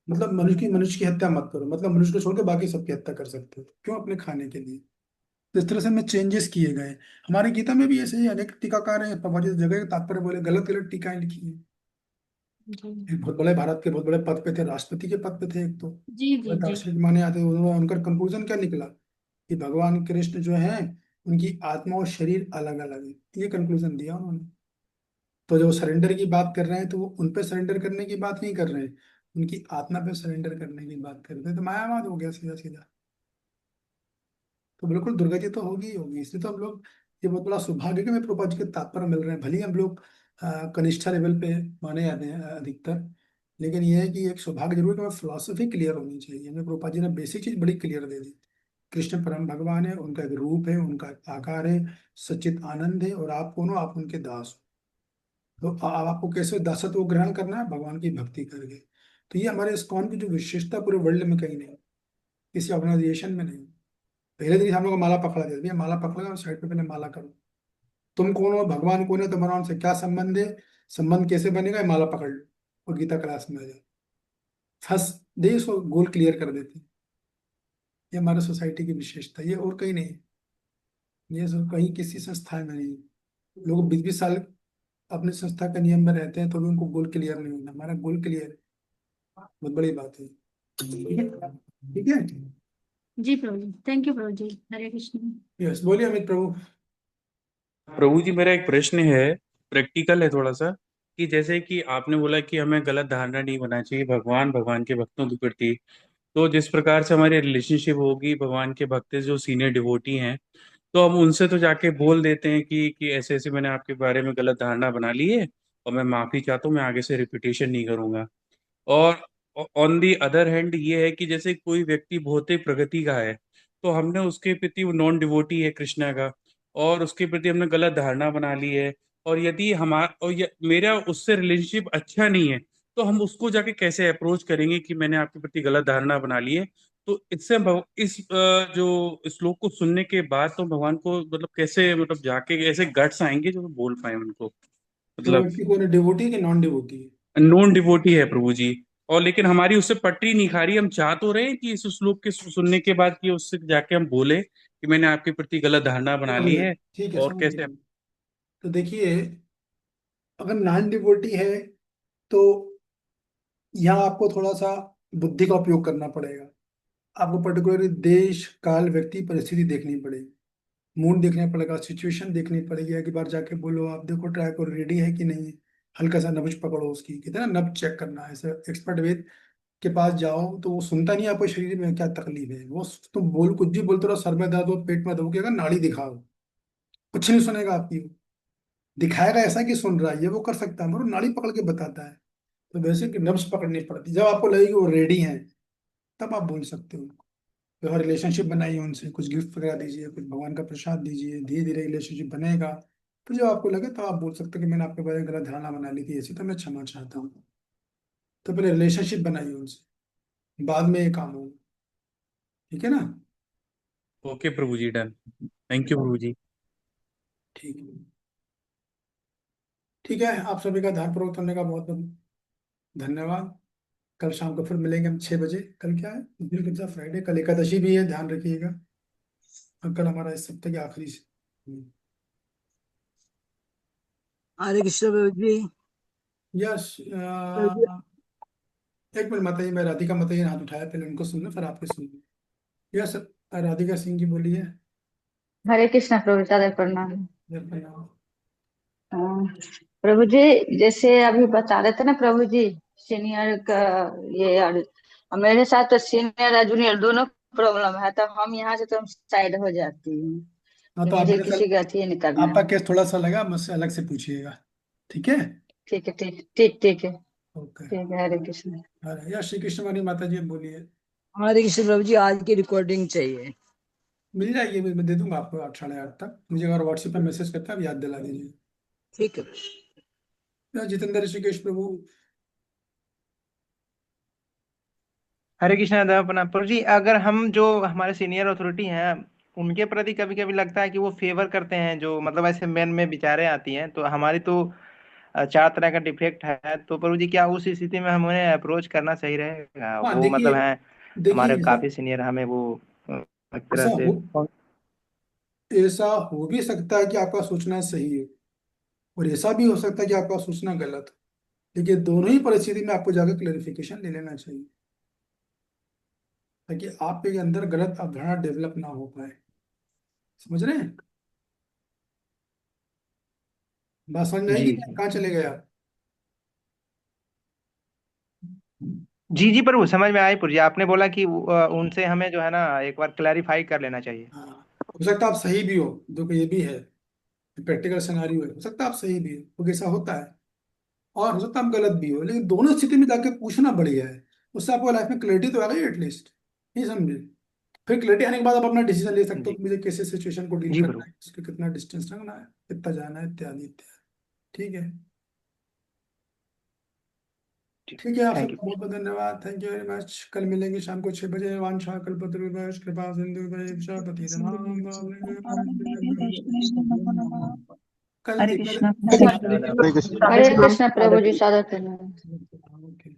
मतलब मनुष्य की हत्या मत करो, मतलब मनुष्य को छोड़ के बाकी सबकी हत्या कर सकते हो, क्यों? अपने खाने के लिए। तो इस तरह से में चेंजेस किए गए। हमारी गीता में भी ऐसे ही अनेक टीकाकार हैं, प्रभुजी जगह के तात्पर्य बोले, गलत गलत टीकाएं लिखी है। जी एक बहुत बड़े, भारत के बहुत बड़े पद पे थे, राष्ट्रपति के पद पे थे एक तो, जी जी बड़े जी दार्शनिक माने आते हैं। उन्होंने, उनका कंक्लूजन क्या निकला कि भगवान कृष्ण जो है, उनकी आत्मा और शरीर अलग अलग है, ये कंक्लूजन दिया उन्होंने। तो जो सरेंडर की बात कर रहे हैं, तो वो उन पे सरेंडर करने की बात नहीं कर रहे हैं, उनकी आत्मा पे सरेंडर करने की बात कर रहे हैं। तो मायावाद हो गया सीधा सीधा। तो बिल्कुल दुर्गति तो होगी ही होगी। इसलिए तो हम लोग, ये बहुत बड़ा सौभाग्य है कि हमें प्रभुपाद जी के तात्पर्य मिल रहे हैं। भले ही हम लोग कनिष्ठा लेवल पे माने जाते हैं अधिकतर, लेकिन ये है कि एक सौभाग्य जरूर है कि हमें फिलोसफी क्लियर होनी चाहिए। हमें प्रभुपाद जी ने बेसिक चीज बड़ी क्लियर दे दी। कृष्ण परम भगवान है, उनका एक रूप है, उनका एक आकार है, सच्चित आनंद है, और आप कौन हो? आप उनके दास हो। तो अब आपको कैसे दासत्व ग्रहण करना है? भगवान की भक्ति करके। तो ये हमारे इस्कॉन की जो विशेषता पूरे वर्ल्ड में कहीं नहीं, किसी ऑर्गेनाइजेशन में नहीं। पहले दिन हम लोग को माला पकड़ा देते, भैया माला पकड़ा, साइड पे पहले माला करो। तुम कौन हो? भगवान कौन है? तुम्हारा उनसे क्या संबंध है? संबंध कैसे बनेगा? ये माला पकड़ लो और गीता क्लास में आ जाओ। फर्स्ट डे इसको गोल क्लियर कर देते हैं। ये हमारे सोसाइटी की विशेषता है, ये और कहीं नहीं है। ये सब कहीं किसी संस्था में नहीं है। लोग 20-20 साल अपने संस्था के नियम में रहते हैं, तो भी उनको गोल क्लियर नहीं होना। हमारा गोल क्लियर है, बहुत बड़ी बात है। ठीक है, ठीक है। जी Prabhu ji, thank you Prabhu ji. Hare Krishna. Yes, बोलिए अमित प्रभु। प्रभु जी, मेरा एक प्रश्न है, प्रैक्टिकल है थोड़ा सा, कि जैसे कि आपने बोला कि हमें गलत धारणा नहीं बनानी चाहिए भगवान भगवान के भक्तों के प्रति। तो जिस प्रकार से हमारी रिलेशनशिप होगी भगवान के भक्त जो सीनियर डिवोटी हैं, तो हम उनसे तो जाके बोल देते हैं कि ऐसे ऐसे मैंने आपके बारे में गलत धारणा बना ली है, और मैं माफी चाहता हूँ, मैं आगे से रिपीटेशन नहीं करूंगा। और ऑन दी अदर हैंड ये है कि जैसे कोई व्यक्ति बहुत ही प्रगति का है, तो हमने उसके प्रति, वो नॉन डिवोटी है कृष्णा का, और उसके प्रति हमने गलत धारणा बना ली है, और यदि हमारा और मेरा उससे रिलेशनशिप अच्छा नहीं है, तो हम उसको जाके कैसे अप्रोच करेंगे कि मैंने आपके प्रति गलत धारणा बना ली है, तो इससे इस जो श्लोक को सुनने के बाद तो भगवान को मतलब कैसे मतलब जाके ऐसे गट्स आएंगे जो बोल पाए उनको, तो मतलब व्यक्ति कौन है, डिवोटी कि नॉन डिवोटी है? नॉन डिवोटी है प्रभु जी। और लेकिन हमारी उससे पटरी नहीं खा रही। हम चाह तो रहे हैं कि इस श्लोक के सुनने के बाद कि उससे जाके हम बोले कि मैंने आपके प्रति गलत धारणा बना ली समझे, है। ठीक है, और समझ कैसे। गए। तो देखिए, अगर नॉन डिवोटी है तो यहाँ आपको थोड़ा सा बुद्धि का उपयोग करना पड़ेगा। आपको पर्टिकुलरली देश काल व्यक्ति परिस्थिति देखनी पड़ेगी, मूड देखना पड़ेगा, सिचुएशन देखनी पड़ेगी। एक बार जाके बोलो, आप देखो ट्राई करो रेडी है कि नहीं है, हल्का सा नब्ज पकड़ो उसकी, कहते हैं ना नब्ज चेक करना है। ऐसे एक्सपर्ट वेद के पास जाओ तो वो सुनता नहीं आपको शरीर में क्या तकलीफ है, वो तुम बोल कुछ भी बोलते रहो, सर में दर्द हो, पेट में दर्द हो, कहगा नाड़ी दिखाओ, कुछ नहीं सुनेगा आपकी। दिखाएगा ऐसा कि सुन रहा है, ये वो कर सकता है मगर नाड़ी पकड़ के बताता है। तो वैसे कि नब्ज पकड़नी पड़ती है। जब आपको लगेगी वो रेडी है तब आप बोल सकते हो। तो रिलेशनशिप बनाइए उनसे, कुछ गिफ्ट वगैरह दीजिए, कुछ भगवान का प्रसाद दीजिए, धीरे धीरे रिलेशनशिप बनेगा। तो जब आपको लगे तो आप बोल सकते हो कि मैंने आपके बारे में गलत धारणा बना ली थी ऐसी, तो मैं क्षमा चाहता हूँ। तो पहले रिलेशनशिप बनाइए उनसे, बाद में ये काम होगा। ठीक है ना? Okay Prabhu ji, done. Thank you Prabhu ji. ठीक है, ठीक है। आप सभी का ध्यानपूर्वक सुनने का बहुत बहुत धन्यवाद। कल शाम को फिर मिलेंगे हम 6 बजे। कल क्या है, उस दिन कौन सा फ्राइडे, कल एकादशी भी है, ध्यान रखिएगा। और कल हमारा इस सप्ताह की आखिरी हरे कृष्ण प्रभु जी। यस। प्रभु जी, एक मिनट माता जी, मैं राधिका माता जी ने हाथ उठाया, पहले उनको सुनना फिर आपके सुनना। यस, राधिका सिंह जी बोलिए। हरे कृष्णा प्रभु दादा प्रणाम। जय प्रणाम। हाँ, प्रभु जी जैसे अभी बता रहे थे ना प्रभु जी, सीनियर का ये और मेरे साथ तो सीनियर और जूनियर दोनों प्रॉब्लम है, तो हम यहाँ से तो हम साइड हो जाती हूँ हाँ कि तो आप मुझे मेरे किसी से, का अथी नहीं करना आपका है। केस थोड़ा सा लगा, मुझसे अलग से पूछिएगा। ठीक है? ठीक है, ठीक ठीक ठीक है, ओके। ठीक है। हरे कृष्ण। अरे या श्री कृष्ण वाली माता जी बोलिए। हरे कृष्ण प्रभु जी, आज की रिकॉर्डिंग चाहिए। मिल जाएगी, मैं दे दूंगा आपको 8 साढ़े 8 तक। मुझे अगर व्हाट्सएप पे मैसेज करता है आप याद दिला दीजिए। ठीक है। या जितेंद्र ऋषिकेश प्रभु। हरे कृष्णा दयापना प्रभु जी, अगर हम जो हमारे सीनियर अथॉरिटी हैं उनके प्रति कभी कभी लगता है कि वो फेवर करते हैं, जो मतलब ऐसे मन में विचारें आती हैं, तो हमारी तो 4 तरह का डिफेक्ट है, तो प्रभु जी क्या उस स्थिति में हमें अप्रोच करना सही रहेगा? हाँ वो मतलब देखिए, हैं हमारे देखिए ऐसा, काफी सीनियर, हमें वो एक तरह ऐसा से। हो ऐसा हो भी सकता है कि आपका सोचना सही है, और ऐसा भी हो सकता है कि आपका सोचना गलत है। लेकिन दोनों ही परिस्थिति में आपको जाकर क्लेरिफिकेशन ले लेना चाहिए, ताकि आपके अंदर गलत अवधारणा डेवलप ना हो पाए। समझ रहे हैं? बात समझ में आई जी कि जी कहाँ चले गए आप? जी जी प्रभु, समझ में आई प्रभु जी। आपने बोला कि उनसे हमें जो है ना एक बार क्लैरिफाई कर लेना चाहिए। हाँ, हो सकता है आप सही भी हो, देखो ये भी है, प्रैक्टिकल सिनारियो है, हो सकता है आप सही भी हो, क्योंकि ऐसा होता है। और हो सकता है आप गलत भी हो, लेकिन दोनों स्थिति में जाके पूछना बढ़िया है। उससे आपको लाइफ में क्लैरिटी तो आ गई एटलीस्ट। नहीं समझे? फिर क्लैरिटी आने के बाद आप अपना डिसीजन ले सकते हो जी कि मुझे कैसे सिचुएशन को डील जी करना प्रभु। है, उसके कितना डिस्टेंस रखना है, कितना जाना है, इत्यादि इत्यादि। ठीक है? ठीक है, आप थैंक यू। सबका बहुत बहुत धन्यवाद। Thank you very much. कल मिलेंगे शाम को 6 बजे। वांछा कल्पतरुभ्यश्च कृपा सिंधुभ्यश्च पतितनां कल हरे कल कृष्णा। हरे कृष्णा। हरे कृष्णा प्रभु जी, सादर प्रणाम। ओके।